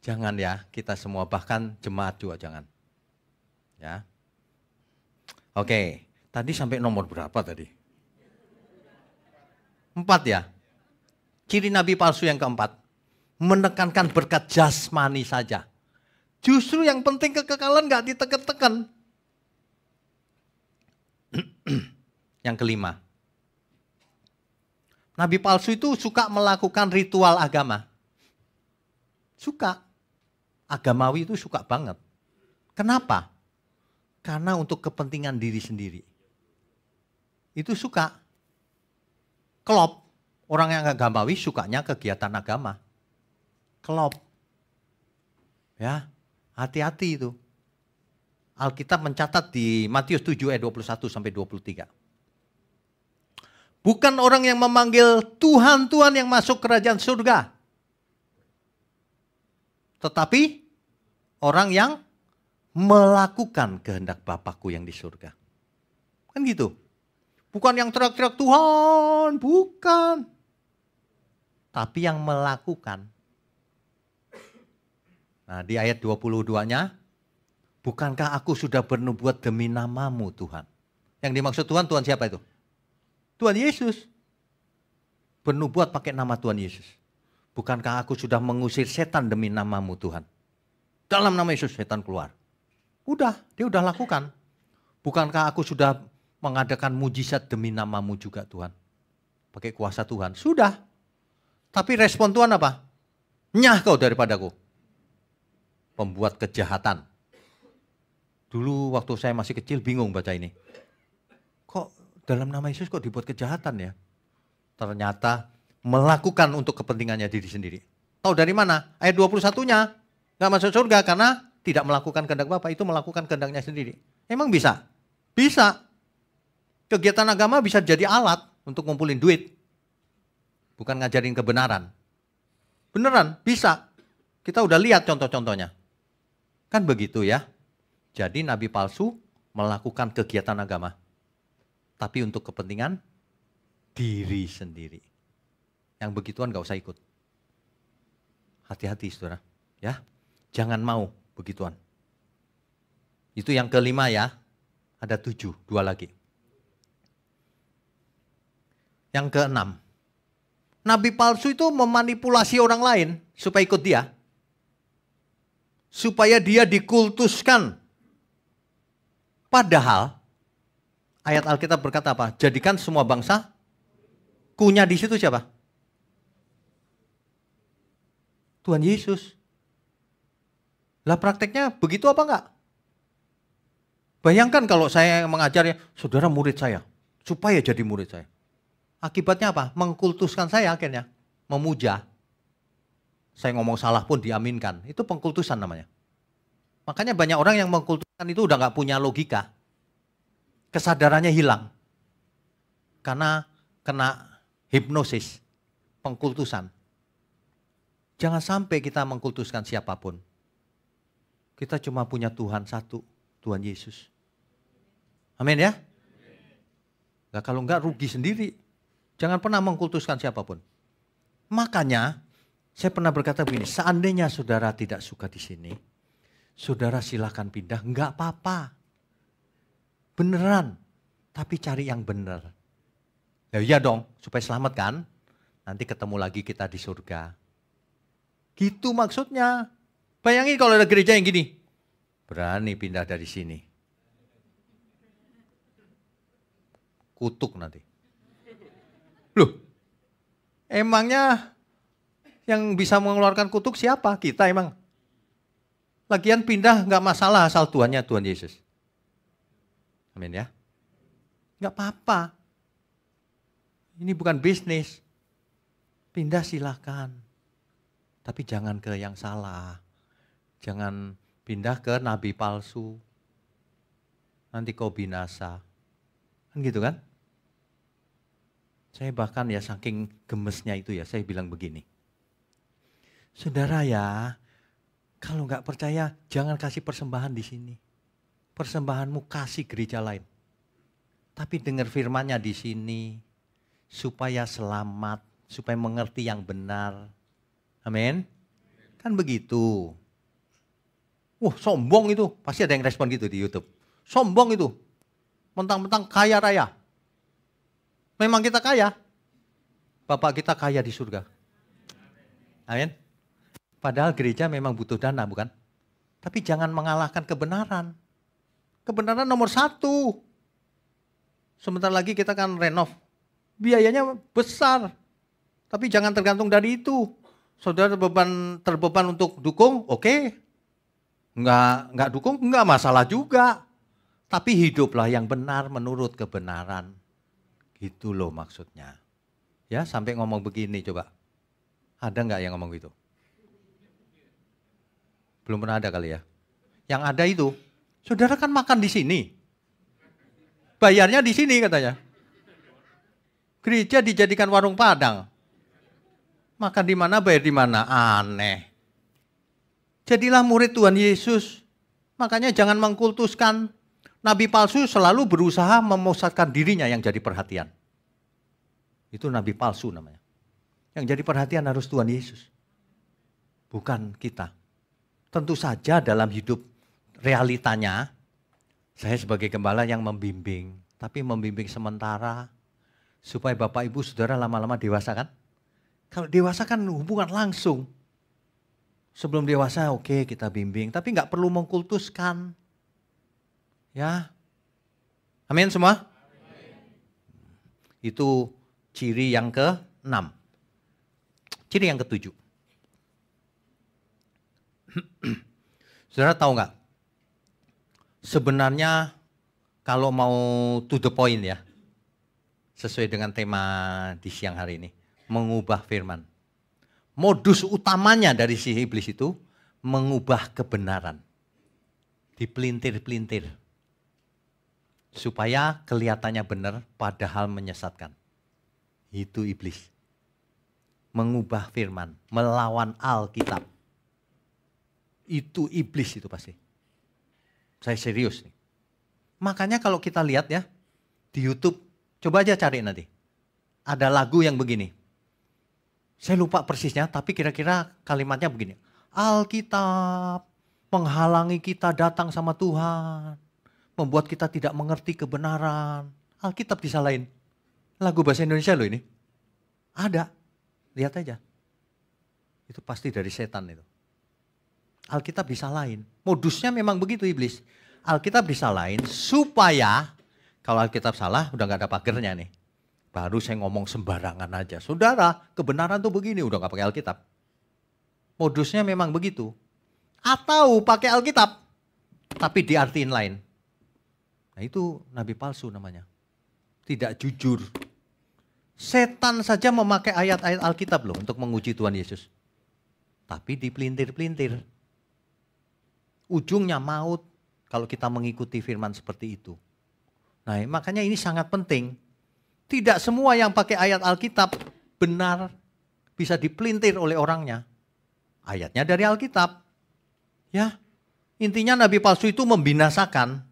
jangan ya, kita semua, bahkan jemaat juga jangan. Ya. Oke, tadi sampai nomor berapa tadi? 4 ya. Ciri nabi palsu yang keempat, menekankan berkat jasmani saja. Justru yang penting kekekalan gak ditekan-tekan. Yang kelima. Nabi palsu itu suka melakukan ritual agama. Suka. Agamawi itu suka banget. Kenapa? Karena untuk kepentingan diri sendiri. Itu suka. Klop. Orang yang agamawi sukanya kegiatan agama. Klop. Ya, hati-hati itu. Alkitab mencatat di Matius 7 ayat 21 sampai 23. Bukan orang yang memanggil Tuhan, Tuhan yang masuk kerajaan surga. Tetapi orang yang melakukan kehendak Bapakku yang di surga. Kan gitu. Bukan yang teriak-teriak Tuhan, bukan. Tapi yang melakukan. Nah di ayat 22-nya, bukankah aku sudah bernubuat demi namamu Tuhan? Yang dimaksud Tuhan, Tuhan siapa itu? Tuhan Yesus. Bernubuat pakai nama Tuhan Yesus. Bukankah aku sudah mengusir setan demi namamu Tuhan? Dalam nama Yesus setan keluar. Udah, dia udah lakukan. Bukankah aku sudah mengadakan mujizat demi namamu juga Tuhan? Pakai kuasa Tuhan. Sudah. Tapi respon Tuhan apa? Nyah kau daripadaku. Pembuat kejahatan. Dulu waktu saya masih kecil bingung baca ini. Kok dalam nama Yesus kok dibuat kejahatan ya? Ternyata melakukan untuk kepentingannya diri sendiri. Tahu dari mana? Ayat 21-nya nggak masuk surga karena tidak melakukan kehendak Bapa, itu melakukan kehendaknya sendiri. Emang bisa? Bisa. Kegiatan agama bisa jadi alat untuk ngumpulin duit. Bukan ngajarin kebenaran. Beneran, bisa. Kita udah lihat contoh-contohnya. Kan begitu ya. Jadi nabi palsu melakukan kegiatan agama. Tapi untuk kepentingan diri sendiri. Yang begituan gak usah ikut. Hati-hati saudara. Ya, jangan mau begituan. Itu yang kelima ya. Ada 7, 2 lagi. Yang keenam. Nabi palsu itu memanipulasi orang lain supaya ikut dia. Supaya dia dikultuskan. Padahal ayat Alkitab berkata apa? Jadikan semua bangsa. Kunya di situ siapa? Tuhan Yesus. Lah prakteknya begitu apa enggak? Bayangkan kalau saya mengajar, saudara murid saya, supaya jadi murid saya. Akibatnya apa? Mengkultuskan saya akhirnya. Memuja. Saya ngomong salah pun diaminkan. Itu pengkultusan namanya. Makanya banyak orang yang mengkultuskan itu udah enggak punya logika. Kesadarannya hilang. Karena kena hipnosis. Pengkultusan. Jangan sampai kita mengkultuskan siapapun. Kita cuma punya Tuhan satu, Tuhan Yesus. Amin ya? Nah, kalau enggak rugi sendiri. Jangan pernah mengkultuskan siapapun. Makanya saya pernah berkata begini, seandainya saudara tidak suka di sini, saudara silakan pindah, enggak apa-apa. Beneran, tapi cari yang bener. Ya iya dong, supaya selamat kan. Nanti ketemu lagi kita di surga. Gitu maksudnya. Bayangin kalau ada gereja yang gini. Berani pindah dari sini. Kutuk nanti. Loh, emangnya yang bisa mengeluarkan kutuk siapa? Kita emang. Lagian pindah nggak masalah asal Tuhannya Tuhan Yesus. Amin ya. Nggak apa-apa. Ini bukan bisnis. Pindah silahkan. Tapi jangan ke yang salah. Jangan pindah ke nabi palsu. Nanti kau binasa. Kan gitu kan? Saya bahkan ya saking gemesnya itu ya, saya bilang begini. Saudara ya, kalau nggak percaya jangan kasih persembahan di sini. Persembahanmu kasih gereja lain. Tapi dengar firman-Nya di sini supaya selamat, supaya mengerti yang benar. Amin. Kan begitu. Wah, sombong itu. Pasti ada yang respon gitu di YouTube. Sombong itu. Mentang-mentang kaya raya. Memang kita kaya. Bapak kita kaya di surga. Amin. Padahal gereja memang butuh dana, bukan? Tapi jangan mengalahkan kebenaran. Kebenaran nomor 1. Sebentar lagi kita kan renov. Biayanya besar. Tapi jangan tergantung dari itu. Saudara terbeban untuk dukung, oke. Enggak dukung, enggak masalah juga. Tapi hiduplah yang benar menurut kebenaran. Gitu loh maksudnya. Ya, sampai ngomong begini coba. Ada enggak yang ngomong gitu? Belum pernah ada kali ya. Yang ada itu, saudara kan makan di sini. Bayarnya di sini katanya. Gereja dijadikan warung Padang. Makan di mana, bayar di mana? Aneh. Jadilah murid Tuhan Yesus. Makanya jangan mengkultuskan. Nabi palsu selalu berusaha memusatkan dirinya yang jadi perhatian. Itu nabi palsu namanya. Yang jadi perhatian harus Tuhan Yesus. Bukan kita. Tentu saja dalam hidup realitanya, saya sebagai gembala yang membimbing. Tapi membimbing sementara. Supaya Bapak Ibu Saudara lama-lama dewasa kan? Kalau dewasa kan hubungan langsung. Sebelum dewasa oke, kita bimbing. Tapi nggak perlu mengkultuskan. Ya. Amin semua? Amin. Itu ciri yang ke-6. Ciri yang ke-7. Saudara tahu nggak? Sebenarnya kalau mau to the point ya. Sesuai dengan tema di siang hari ini. Mengubah firman. Modus utamanya dari si iblis itu mengubah kebenaran. Dipelintir-pelintir. Supaya kelihatannya benar padahal menyesatkan. Itu iblis. Mengubah firman, melawan Alkitab. Itu iblis itu pasti. Saya serius nih. Makanya kalau kita lihat ya di YouTube, coba aja cari nanti. Ada lagu yang begini. Saya lupa persisnya, tapi kira-kira kalimatnya begini. Alkitab menghalangi kita datang sama Tuhan. Membuat kita tidak mengerti kebenaran. Alkitab disalahin. Lagu bahasa Indonesia loh ini. Ada. Lihat aja. Itu pasti dari setan itu. Alkitab disalahin. Modusnya memang begitu iblis. Alkitab disalahin supaya, kalau Alkitab salah udah gak ada pagernya nih. Baru saya ngomong sembarangan aja. Saudara, kebenaran tuh begini, udah gak pakai Alkitab. Modusnya memang begitu. Atau pakai Alkitab, tapi diartiin lain. Nah itu nabi palsu namanya. Tidak jujur. Setan saja memakai ayat-ayat Alkitab loh untuk menguji Tuhan Yesus. Tapi dipelintir-pelintir. Ujungnya maut kalau kita mengikuti firman seperti itu. Nah makanya ini sangat penting. Tidak semua yang pakai ayat Alkitab benar bisa dipelintir oleh orangnya. Ayatnya dari Alkitab. Ya, intinya nabi palsu itu membinasakan,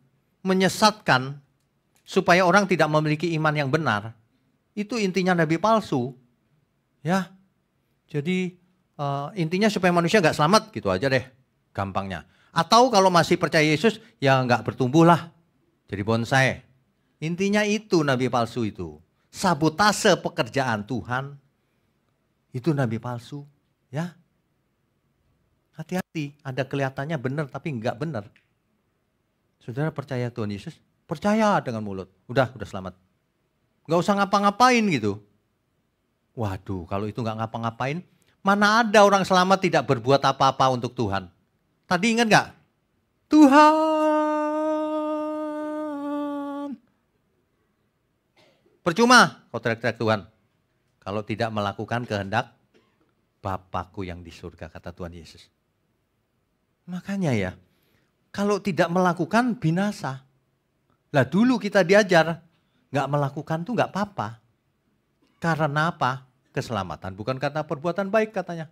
menyesatkan supaya orang tidak memiliki iman yang benar. Itu intinya nabi palsu. Ya. Jadi intinya supaya manusia nggak selamat gitu aja deh, gampangnya. Atau kalau masih percaya Yesus ya nggak bertumbuhlah. Jadi bonsai. Intinya itu nabi palsu itu. Sabotase pekerjaan Tuhan. Itu nabi palsu, ya. Hati-hati, ada kelihatannya benar tapi enggak benar. Saudara percaya Tuhan Yesus? Percaya dengan mulut. Udah selamat. Enggak usah ngapa-ngapain gitu. Waduh, kalau itu enggak ngapa-ngapain, mana ada orang selamat tidak berbuat apa-apa untuk Tuhan. Tadi ingat enggak? Tuhan. Percuma kau teriak-teriak Tuhan. Kalau tidak melakukan kehendak Bapakku yang di surga, kata Tuhan Yesus. Makanya ya, kalau tidak melakukan binasa. Lah dulu kita diajar, nggak melakukan tuh nggak apa-apa. Karena apa? Keselamatan bukan karena perbuatan baik katanya.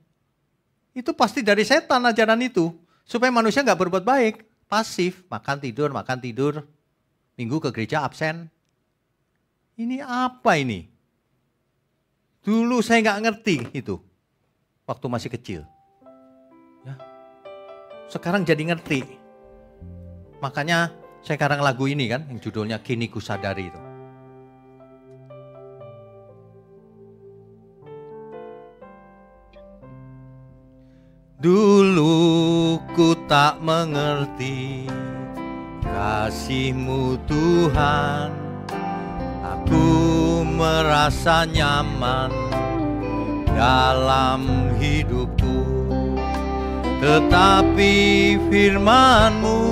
Itu pasti dari setan ajaran itu. Supaya manusia nggak berbuat baik. Pasif, makan tidur. Minggu ke gereja absen. Ini apa ini? Dulu saya nggak ngerti itu. Waktu masih kecil. Ya. Sekarang jadi ngerti. Makanya saya karang lagu ini kan, yang judulnya Kini Ku Sadari itu. Dulu ku tak mengerti kasih-Mu Tuhan, Aku merasa nyaman dalam hidupku, tetapi firman-Mu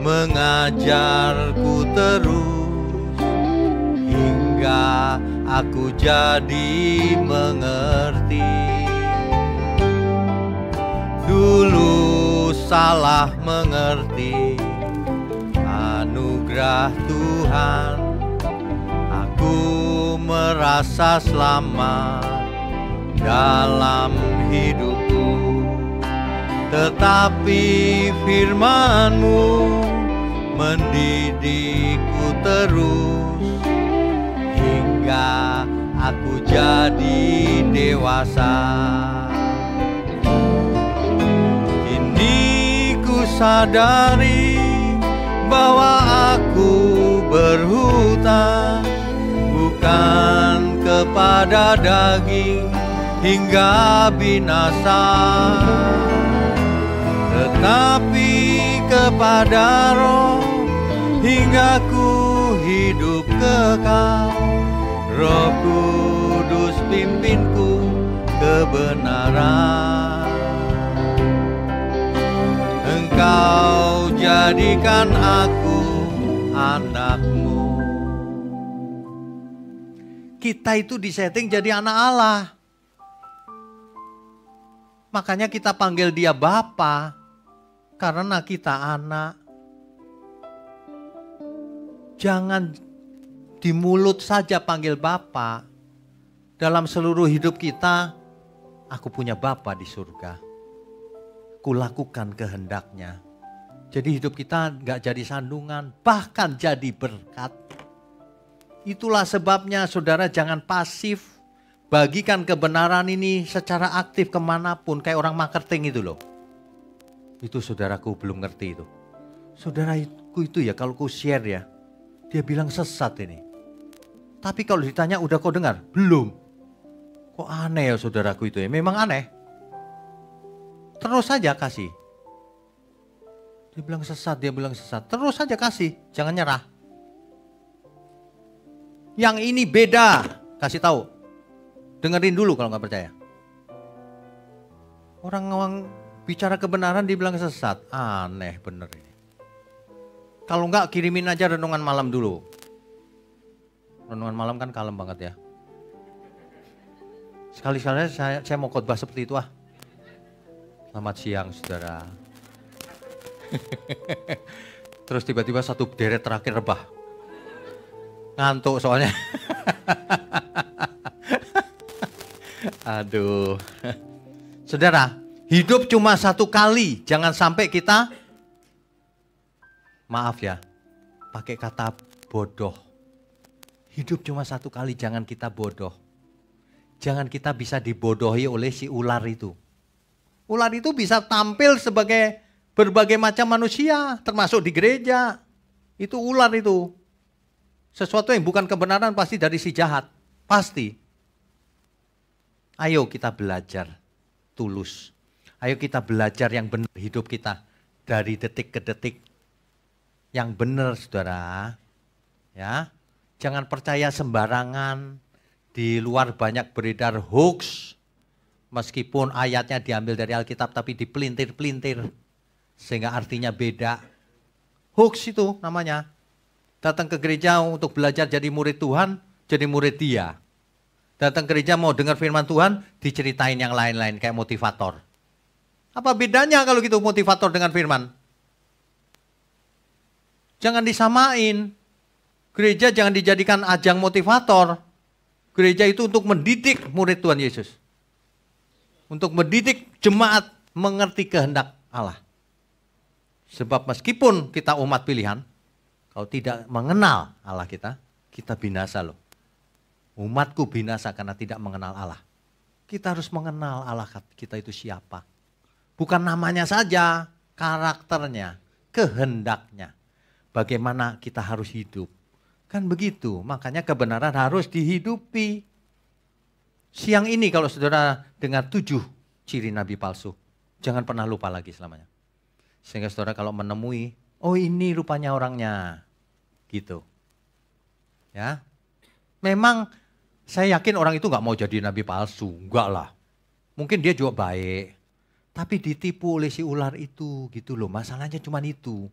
mengajarku terus hingga aku jadi mengerti. Dulu salah mengerti anugerah Tuhan, aku merasa selamat dalam hidupku, tetapi firman-Mu mendidikku terus hingga aku jadi dewasa. Kini ku sadari bahwa aku berhutang bukan kepada daging hingga binasa, tetapi kepada Roh hingga ku hidup kekal. Roh Kudus pimpinku kebenaran. Engkau jadikan aku anak-Mu. Kita itu disetting jadi anak Allah. Makanya kita panggil Dia Bapa, karena kita anak. Jangan di mulut saja panggil Bapa. Dalam seluruh hidup kita, aku punya Bapa di surga. Kulakukan kehendak-Nya. Jadi hidup kita gak jadi sandungan, bahkan jadi berkat. Itulah sebabnya saudara jangan pasif. Bagikan kebenaran ini secara aktif kemanapun. Kayak orang marketing itu loh. Itu saudaraku belum ngerti itu. Saudaraku itu ya kalau ku share ya. Dia bilang sesat ini. Tapi kalau ditanya udah kau dengar? Belum. Kok aneh ya saudaraku itu ya. Memang aneh. Terus saja kasih. Dia bilang sesat, dia bilang sesat. Terus saja kasih, jangan nyerah. Yang ini beda, kasih tahu. Dengerin dulu kalau nggak percaya. Orang bicara kebenaran dibilang sesat, aneh bener ini. Kalau nggak kirimin aja renungan malam dulu. Renungan malam kan kalem banget ya. Sekali-sekali saya mau khotbah seperti itu ah. Selamat siang saudara. Terus tiba-tiba satu deret terakhir rebah. Ngantuk soalnya. Aduh. Saudara, hidup cuma satu kali. Jangan sampai kita, maaf ya, pakai kata bodoh. Hidup cuma satu kali, jangan kita bodoh. Jangan kita bisa dibodohi oleh si ular itu. Ular itu bisa tampil sebagai berbagai macam manusia, termasuk di gereja. Itu ular itu. Sesuatu yang bukan kebenaran pasti dari si jahat. Pasti. Ayo kita belajar tulus. Ayo kita belajar yang benar hidup kita. Dari detik ke detik. Yang benar saudara. Ya, jangan percaya sembarangan. Di luar banyak beredar hoax. Meskipun ayatnya diambil dari Alkitab tapi dipelintir-pelintir. Sehingga artinya beda. Hoax itu namanya. Datang ke gereja untuk belajar jadi murid Tuhan, jadi murid dia. Datang ke gereja mau dengar firman Tuhan, diceritain yang lain-lain kayak motivator. Apa bedanya kalau gitu motivator dengan firman? Jangan disamain. Gereja jangan dijadikan ajang motivator. Gereja itu untuk mendidik murid Tuhan Yesus. Untuk mendidik jemaat mengerti kehendak Allah. Sebab meskipun kita umat pilihan, kalau tidak mengenal Allah kita binasa loh. Umatku binasa karena tidak mengenal Allah. Kita harus mengenal Allah kita itu siapa. Bukan namanya saja, karakternya, kehendaknya. Bagaimana kita harus hidup. Kan begitu, makanya kebenaran harus dihidupi. Siang ini kalau saudara dengar 7 ciri nabi palsu, jangan pernah lupa lagi selamanya. Sehingga saudara kalau menemui, oh ini rupanya orangnya. Gitu. Ya, Memang saya yakin orang itu nggak mau jadi nabi palsu, enggak lah. Mungkin dia juga baik, tapi ditipu oleh si ular itu gitu loh. Masalahnya cuma itu.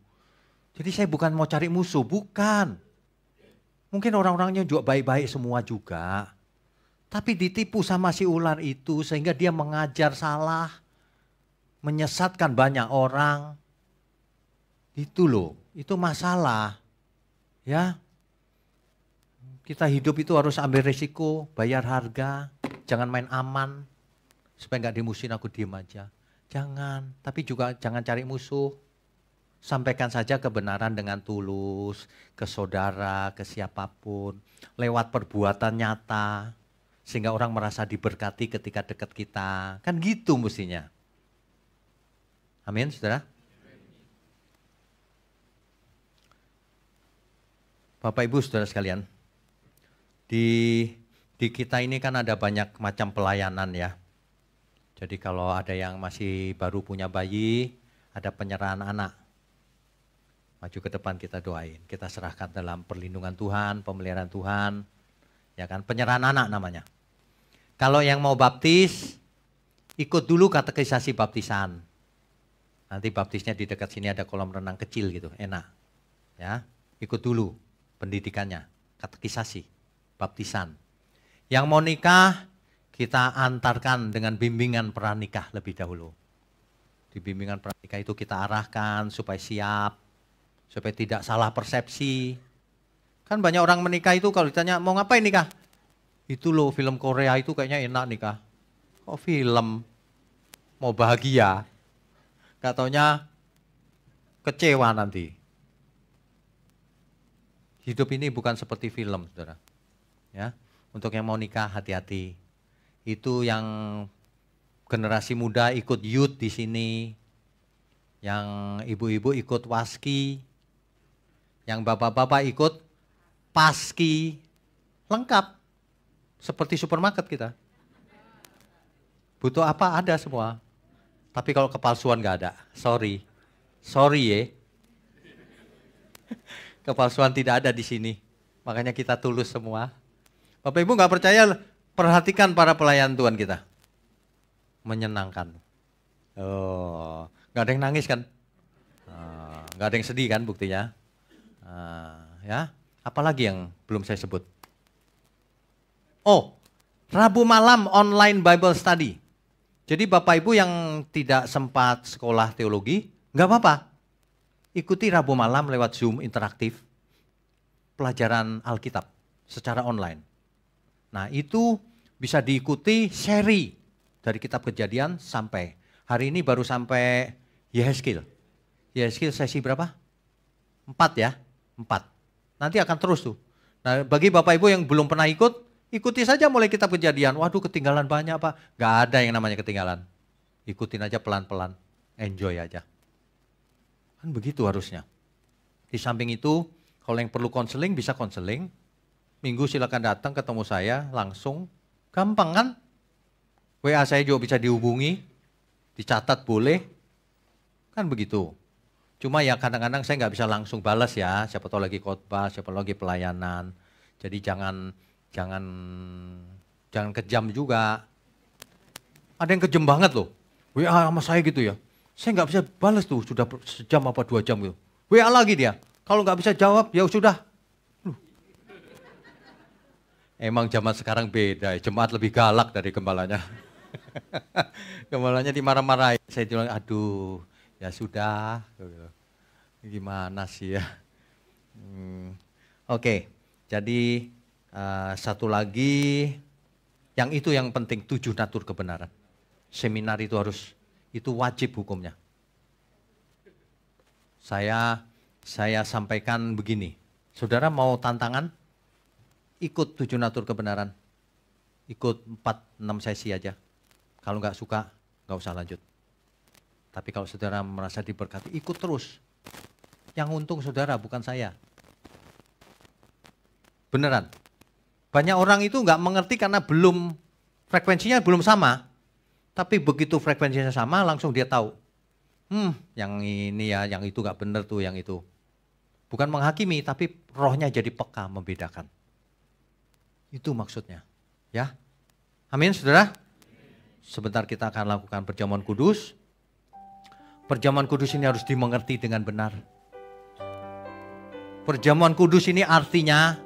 Jadi saya bukan mau cari musuh, bukan. Mungkin orang-orangnya juga baik-baik semua juga. Tapi ditipu sama si ular itu sehingga dia mengajar salah, menyesatkan banyak orang. Itu loh, itu masalah. Ya, kita hidup itu harus ambil risiko, bayar harga, jangan main aman, supaya nggak dimusuhin aku diem aja. Jangan, tapi juga jangan cari musuh. Sampaikan saja kebenaran dengan tulus, ke saudara, ke siapapun, lewat perbuatan nyata, sehingga orang merasa diberkati ketika dekat kita. Kan gitu mestinya. Amin, saudara. Bapak Ibu saudara sekalian, di kita ini kan ada banyak macam pelayanan ya. Jadi kalau ada yang masih baru punya bayi, ada penyerahan anak. Maju ke depan kita doain, kita serahkan dalam perlindungan Tuhan, pemeliharaan Tuhan. Ya kan, penyerahan anak namanya. Kalau yang mau baptis, ikut dulu katekisasi baptisan. Nanti baptisnya di dekat sini ada kolam renang kecil gitu, enak. Ya, ikut dulu pendidikannya, katekisasi, baptisan. Yang mau nikah, kita antarkan dengan bimbingan pranikah lebih dahulu. Di bimbingan pranikah itu kita arahkan supaya siap, supaya tidak salah persepsi. Kan banyak orang menikah itu kalau ditanya mau ngapain nikah? Itu loh film Korea itu kayaknya enak nikah. Kok film? Mau bahagia? Gak taunya kecewa nanti. Hidup ini bukan seperti film, saudara. Ya, untuk yang mau nikah hati-hati. Itu yang generasi muda ikut youth di sini, yang ibu-ibu ikut waski, yang bapak-bapak ikut paski, lengkap. Seperti supermarket kita. Butuh apa ada semua. Tapi kalau kepalsuan nggak ada, sorry ya. Kepalsuan tidak ada di sini. Makanya kita tulus semua. Bapak Ibu nggak percaya, perhatikan para pelayan Tuhan kita. Menyenangkan. Oh, nggak ada yang nangis kan? Nggak ada yang sedih kan buktinya? Ya, apalagi yang belum saya sebut? Oh, Rabu malam online Bible study. Jadi Bapak Ibu yang tidak sempat sekolah teologi, nggak apa-apa. Ikuti Rabu malam lewat Zoom interaktif, pelajaran Alkitab secara online. Nah itu bisa diikuti seri dari kitab Kejadian sampai, hari ini baru sampai Yehezkiel. Yehezkiel sesi berapa? 4 ya, 4. Nanti akan terus tuh. Nah bagi Bapak Ibu yang belum pernah ikut, ikuti saja mulai kitab Kejadian. Waduh ketinggalan banyak Pak. Gak ada yang namanya ketinggalan. Ikutin aja pelan-pelan, enjoy aja. Kan begitu harusnya. Di samping itu, kalau yang perlu konseling bisa konseling. Minggu silakan datang ketemu saya langsung. Gampang kan? WA saya juga bisa dihubungi, dicatat boleh. Kan begitu. Cuma ya kadang-kadang saya nggak bisa langsung balas ya. Siapa tahu lagi khotbah, siapa tahu lagi pelayanan. Jadi jangan kejam juga. Ada yang kejam banget loh. WA sama saya gitu ya. Saya nggak bisa balas tuh, sudah sejam apa 2 jam gitu. WA lagi dia. Kalau nggak bisa jawab, ya sudah. Emang zaman sekarang beda, jemaat lebih galak dari gembalanya. Gembalanya dimarah-marahin. Saya bilang, aduh, ya sudah. Gimana sih ya. Oke, jadi satu lagi, yang itu yang penting, 7 natur kebenaran. Seminar itu harus, itu wajib hukumnya. Saya sampaikan begini, saudara mau tantangan? Ikut 7 natur kebenaran. Ikut 4-6 sesi aja. Kalau nggak suka, nggak usah lanjut. Tapi kalau saudara merasa diberkati, ikut terus. Yang untung saudara, bukan saya. Beneran. Banyak orang itu nggak mengerti karena frekuensinya belum sama. Tapi begitu frekuensinya sama, langsung dia tahu. Yang ini ya, yang itu nggak bener tuh, yang itu. Bukan menghakimi, tapi rohnya jadi peka, membedakan. Itu maksudnya. Ya. Amin, saudara. Sebentar kita akan lakukan perjamuan kudus. Perjamuan kudus ini harus dimengerti dengan benar. Perjamuan kudus ini artinya,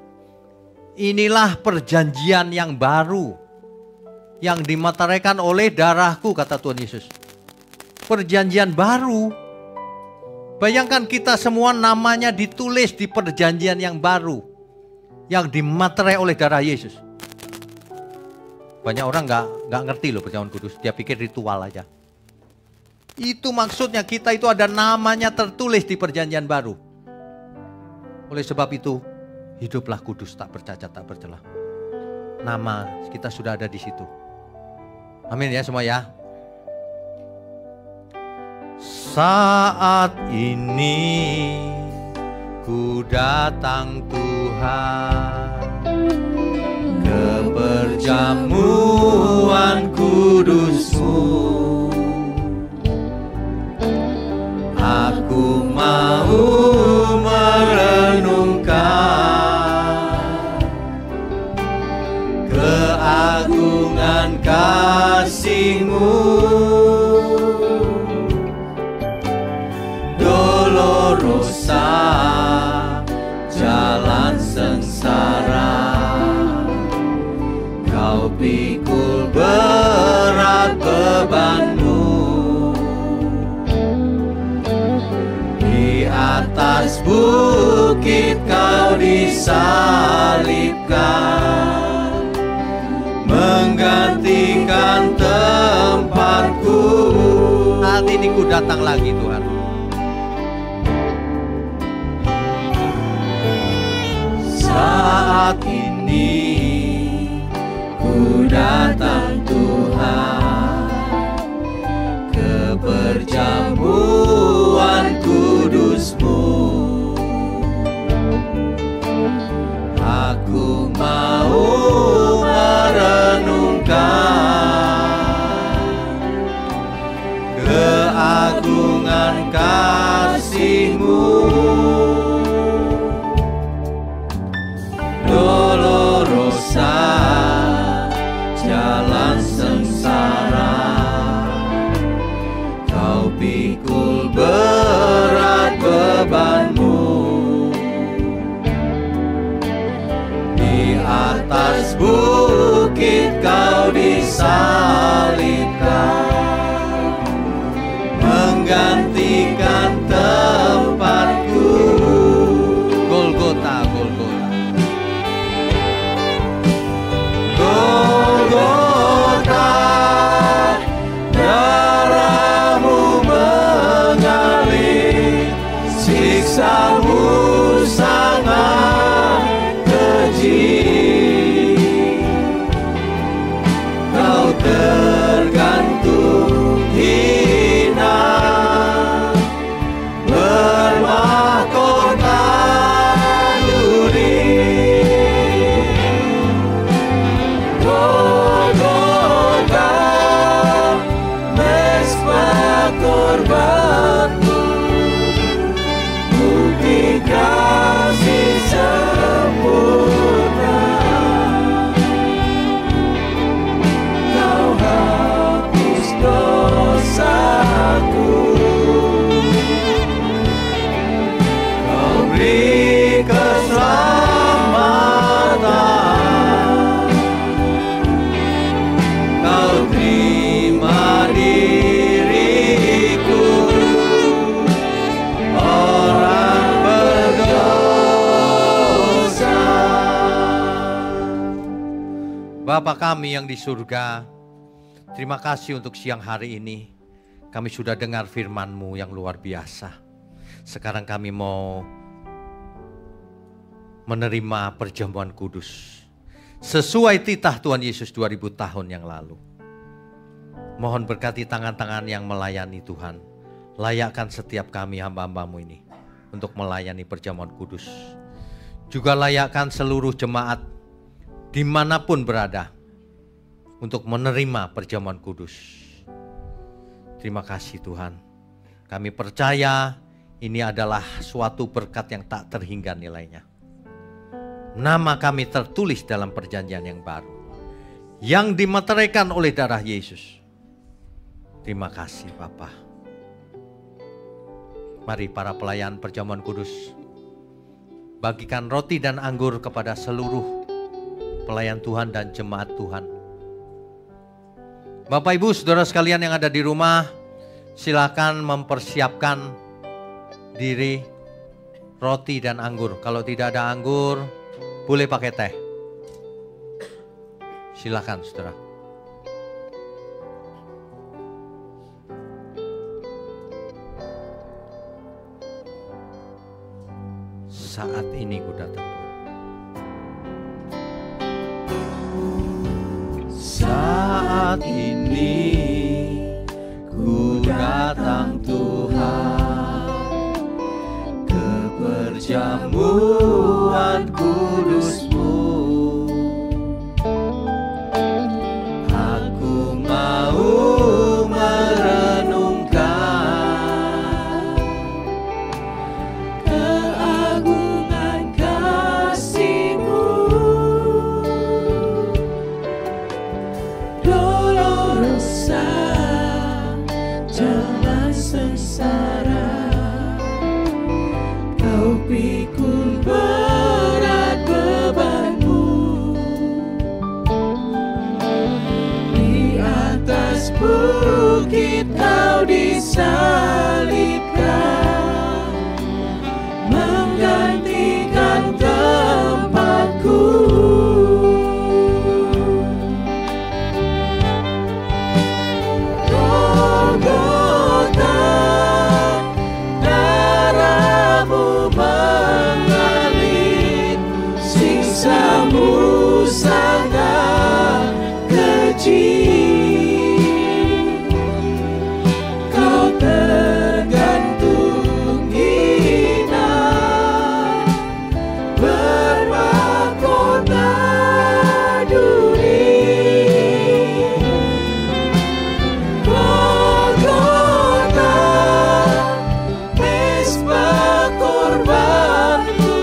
inilah perjanjian yang baru, yang dimateraikan oleh darahku, kata Tuhan Yesus. Perjanjian baru. Bayangkan kita semua namanya ditulis di perjanjian yang baru, yang dimaterai oleh darah Yesus. Banyak orang nggak ngerti loh perjamuan kudus, dia pikir ritual aja. Itu maksudnya kita itu ada namanya tertulis di perjanjian baru. Oleh sebab itu, hiduplah kudus, tak bercacat, tak bercela. Nama kita sudah ada di situ. Amin ya semua ya. Saat ini ku datang Tuhan ke perjamuan kudus-Mu. Aku mau merenungkan keagungan kasih-Mu. Dolorosa jalan sengsara, Kau pikul berat beban-Mu. Di atas bukit Kau disalibkan, menggantikan tempatku. Saat ini ku datang lagi Tuhan. Saat ini ku datang Tuhan ke perjamuan kudus-Mu. Aku mau merenungkan keagungan kasih-Mu. Dolorosa jalan sengsara, Kau pikul berat beban-Mu. Di atas bukit Kau disalibkan, menggantikan tempatku. Golgota, Golgota. Golgota, darah-Mu mengalir, siksa-Mu sangat keji. Kau tergantung hina, bermahkota duri. Golgota, mesbah korban-Mu, bukti kasih sempurna. Kau hapus dosaku, Kau beri keselamatan. Kau terima diriku, orang berdosa. Bapa kami yang di surga, terima kasih untuk siang hari ini. Kami sudah dengar firman-Mu yang luar biasa. Sekarang kami mau menerima perjamuan kudus sesuai titah Tuhan Yesus 2000 tahun yang lalu. Mohon berkati tangan-tangan yang melayani Tuhan. Layakkan setiap kami hamba-hamba-Mu ini untuk melayani perjamuan kudus. Juga layakkan seluruh jemaat dimanapun berada untuk menerima perjamuan kudus. Terima kasih Tuhan. Kami percaya ini adalah suatu berkat yang tak terhingga nilainya. Nama kami tertulis dalam perjanjian yang baru, yang dimeteraikan oleh darah Yesus. Terima kasih Bapa. Mari para pelayan perjamuan kudus, bagikan roti dan anggur kepada seluruh pelayan Tuhan dan jemaat Tuhan. Bapak Ibu Saudara sekalian yang ada di rumah, silakan mempersiapkan diri roti dan anggur. Kalau tidak ada anggur, boleh pakai teh. Silakan saudara. Saat ini ku datang. Saat ini ku datang Tuhan, ke perjamuan kudus-Mu. Aku mau merenungkan keagungan kasih-Mu. Dolorosa jalan sengsara, Kau pikul berat beban-Mu. Di atas bukit Kau disalibkan, menggantikan tempatku. Golgota, darah-Mu mengalir, siksa-Mu sangat keji. Kau tergantung hina, bermahkota duri. Golgota, mezbah korban-Mu,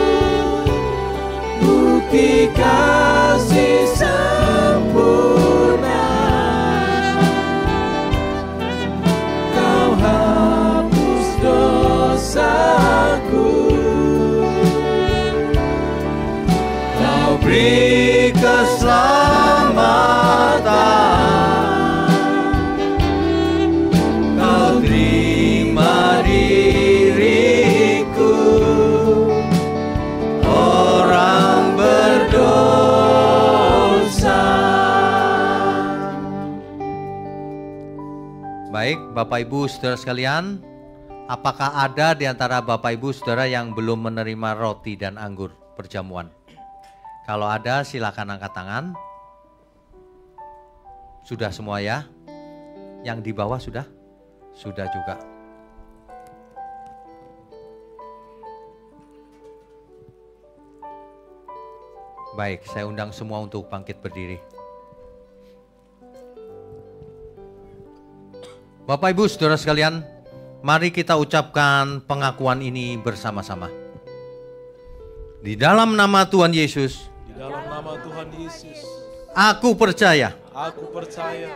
bukti kasih sempurna. Kau hapus dosaku, Kau beri keselamatan, Kau terima diriku, orang berdosa. Baik, Bapak Ibu Saudara sekalian, apakah ada di antara Bapak Ibu Saudara yang belum menerima roti dan anggur perjamuan? Kalau ada silakan angkat tangan. Sudah semua ya? Yang di bawah sudah? Sudah juga. Baik, saya undang semua untuk bangkit berdiri. Bapak Ibu Saudara sekalian, mari kita ucapkan pengakuan ini bersama-sama. Di dalam nama Tuhan Yesus, Di dalam nama Tuhan Yesus, aku percaya aku percaya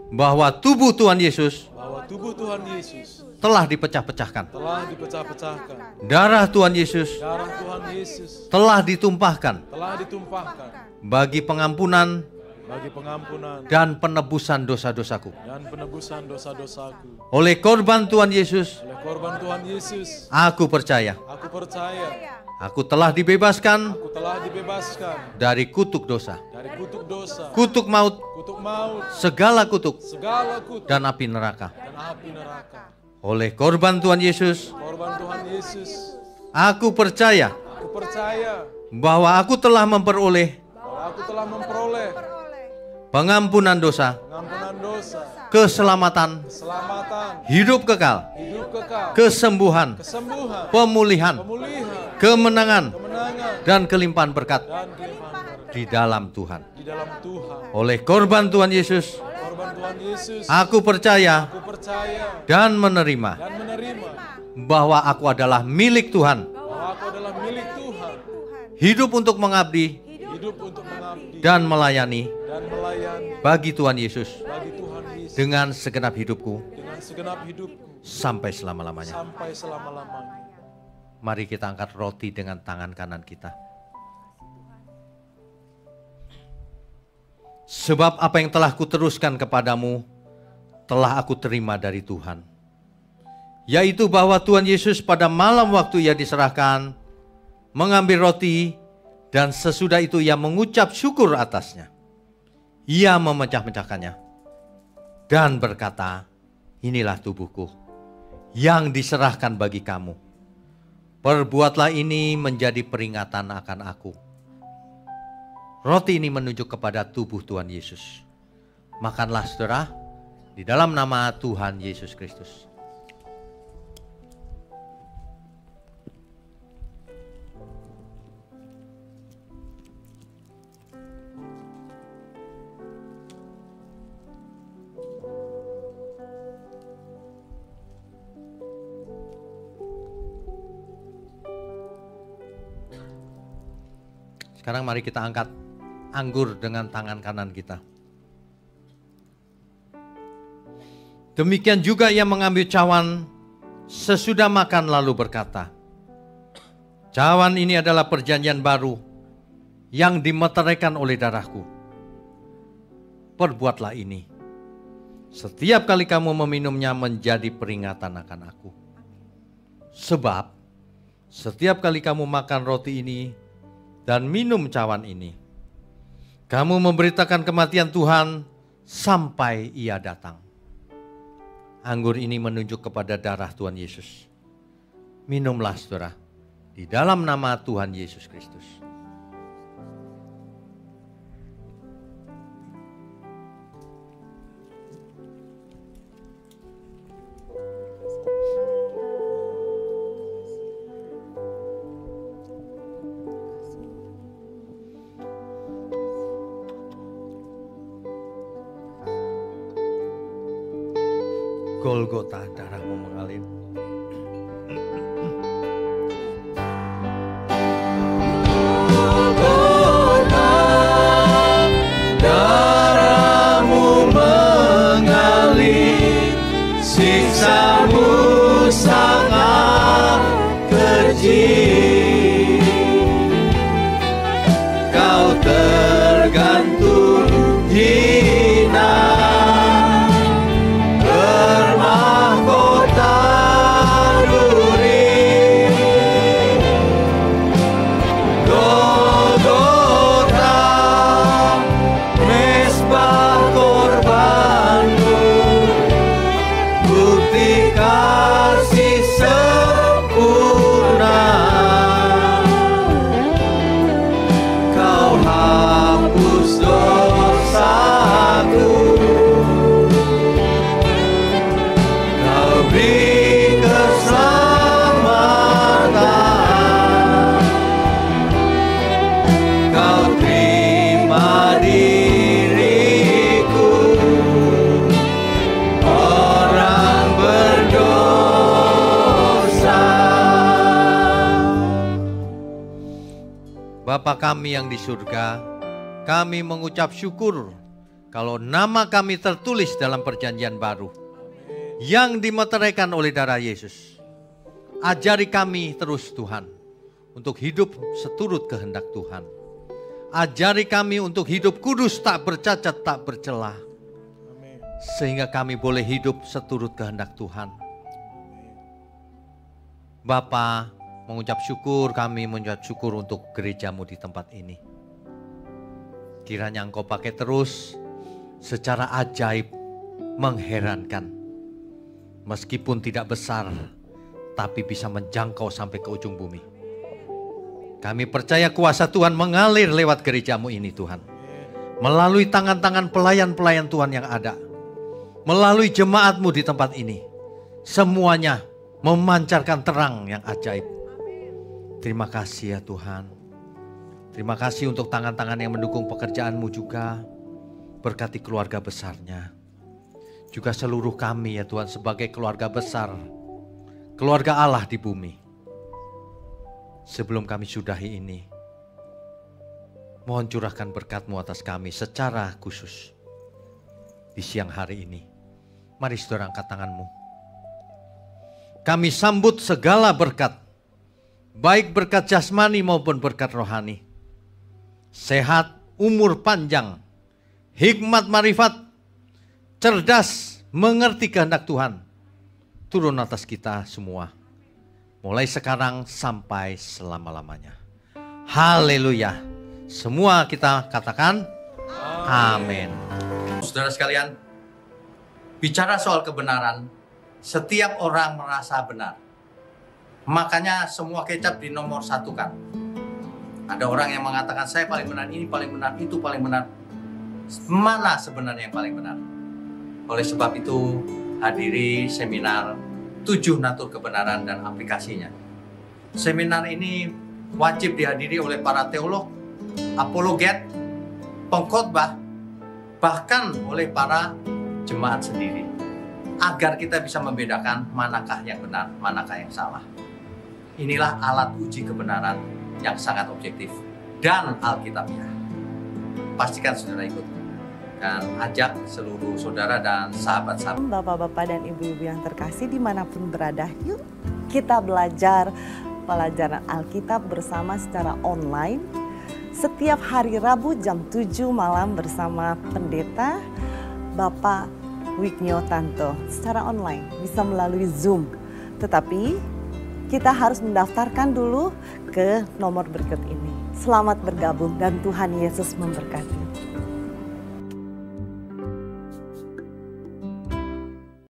bahwa tubuh Tuhan Yesus bahwa tubuh Tuhan Yesus telah dipecah-pecahkan. telah dipecah-pecahkan. Darah Tuhan Yesus Darah Tuhan Yesus telah ditumpahkan telah ditumpahkan bagi pengampunan bagi pengampunan dan penebusan dosa-dosaku. dan penebusan dosa-dosaku. Oleh korban Tuhan Yesus, Oleh korban Tuhan Yesus, aku percaya aku percaya aku telah dibebaskan aku telah dibebaskan dari kutuk dosa, dari kutuk dosa, kutuk maut, kutuk maut, segala kutuk, segala kutuk dan api neraka. dan api neraka. Oleh korban Tuhan Yesus, Korban Tuhan Yesus, aku percaya aku percaya bahwa aku telah memperoleh bahwa aku telah memperoleh pengampunan dosa, pengampunan dosa, keselamatan, keselamatan, hidup kekal, hidup kekal, kesembuhan, kesembuhan, pemulihan, pemulihan, kemenangan, kemenangan, dan kelimpahan berkat dan kelimpahan berkat di dalam Tuhan. di dalam Tuhan. Oleh korban Tuhan Yesus, Korban Tuhan Yesus, aku percaya aku percaya dan menerima dan menerima bahwa aku adalah milik Tuhan, bahwa aku adalah milik Tuhan, hidup untuk mengabdi hidup untuk mengabdi dan melayani dan melayani bagi Tuhan Yesus bagi Tuhan Yesus dengan segenap hidupku dengan segenap hidupku sampai selama-lamanya. sampai selama-lamanya. Mari kita angkat roti dengan tangan kanan kita. Sebab apa yang telah kuteruskan kepadamu telah aku terima dari Tuhan, yaitu bahwa Tuhan Yesus pada malam waktu ia diserahkan mengambil roti, dan sesudah itu ia mengucap syukur atasnya. Ia memecah-mecahkannya dan berkata, inilah tubuhku yang diserahkan bagi kamu. Perbuatlah ini menjadi peringatan akan aku. Roti ini menunjuk kepada tubuh Tuhan Yesus. Makanlah saudara, di dalam nama Tuhan Yesus Kristus. Sekarang mari kita angkat anggur dengan tangan kanan kita. Demikian juga ia mengambil cawan sesudah makan lalu berkata, cawan ini adalah perjanjian baru yang dimeteraikan oleh darahku. Perbuatlah ini setiap kali kamu meminumnya menjadi peringatan akan aku. Sebab setiap kali kamu makan roti ini dan minum cawan ini, kamu memberitakan kematian Tuhan sampai ia datang. Anggur ini menunjuk kepada darah Tuhan Yesus. Minumlah saudara, di dalam nama Tuhan Yesus Kristus. Golgota, darahmu mengalir. Golgota, darahmu mengalir, siksamu sangat keji. Kau tergantung hina, Bapa kami yang di surga, kami mengucap syukur kalau nama kami tertulis dalam perjanjian baru yang dimeteraikan oleh darah Yesus. Ajari kami terus Tuhan untuk hidup seturut kehendak Tuhan. Ajari kami untuk hidup kudus, tak bercacat, tak bercelah, sehingga kami boleh hidup seturut kehendak Tuhan. Bapa, mengucap syukur, kami mengucap syukur untuk gerejamu di tempat ini. Kiranya Engkau pakai terus secara ajaib, mengherankan. Meskipun tidak besar, tapi bisa menjangkau sampai ke ujung bumi. Kami percaya kuasa Tuhan mengalir lewat gerejamu ini Tuhan. Melalui tangan-tangan pelayan-pelayan Tuhan yang ada. Melalui jemaatmu di tempat ini. Semuanya memancarkan terang yang ajaib. Terima kasih ya Tuhan. Terima kasih untuk tangan-tangan yang mendukung pekerjaanmu juga. Berkati keluarga besarnya. Juga seluruh kami ya Tuhan sebagai keluarga besar. Keluarga Allah di bumi. Sebelum kami sudahi ini, Mohon curahkan berkat-Mu atas kami secara khusus di siang hari ini. Mari saudara angkat tanganmu. Kami sambut segala berkat, baik berkat jasmani maupun berkat rohani. Sehat, umur panjang, hikmat marifat, cerdas, mengerti kehendak Tuhan. Turun atas kita semua. Mulai sekarang sampai selama-lamanya. Haleluya. Semua kita katakan amin. Saudara sekalian, bicara soal kebenaran, setiap orang merasa benar. Makanya semua kecap dinomor satukan. Ada orang yang mengatakan saya paling benar, ini paling benar, itu paling benar. Mana sebenarnya yang paling benar? Oleh sebab itu, hadiri seminar 7 natur kebenaran dan aplikasinya. Seminar ini wajib dihadiri oleh para teolog, apologet, pengkhotbah, bahkan oleh para jemaat sendiri. Agar kita bisa membedakan manakah yang benar, manakah yang salah. Inilah alat uji kebenaran yang sangat objektif dan alkitabiah. Pastikan saudara ikut dan ajak seluruh saudara dan sahabat-sahabat. Bapak-bapak dan ibu-ibu yang terkasih dimanapun berada, yuk kita belajar pelajaran Alkitab bersama secara online. Setiap hari Rabu jam 7 malam bersama pendeta Bapak Wiknyo Tanto secara online, bisa melalui Zoom. Tetapi kita harus mendaftarkan dulu ke nomor berikut ini. Selamat bergabung dan Tuhan Yesus memberkati.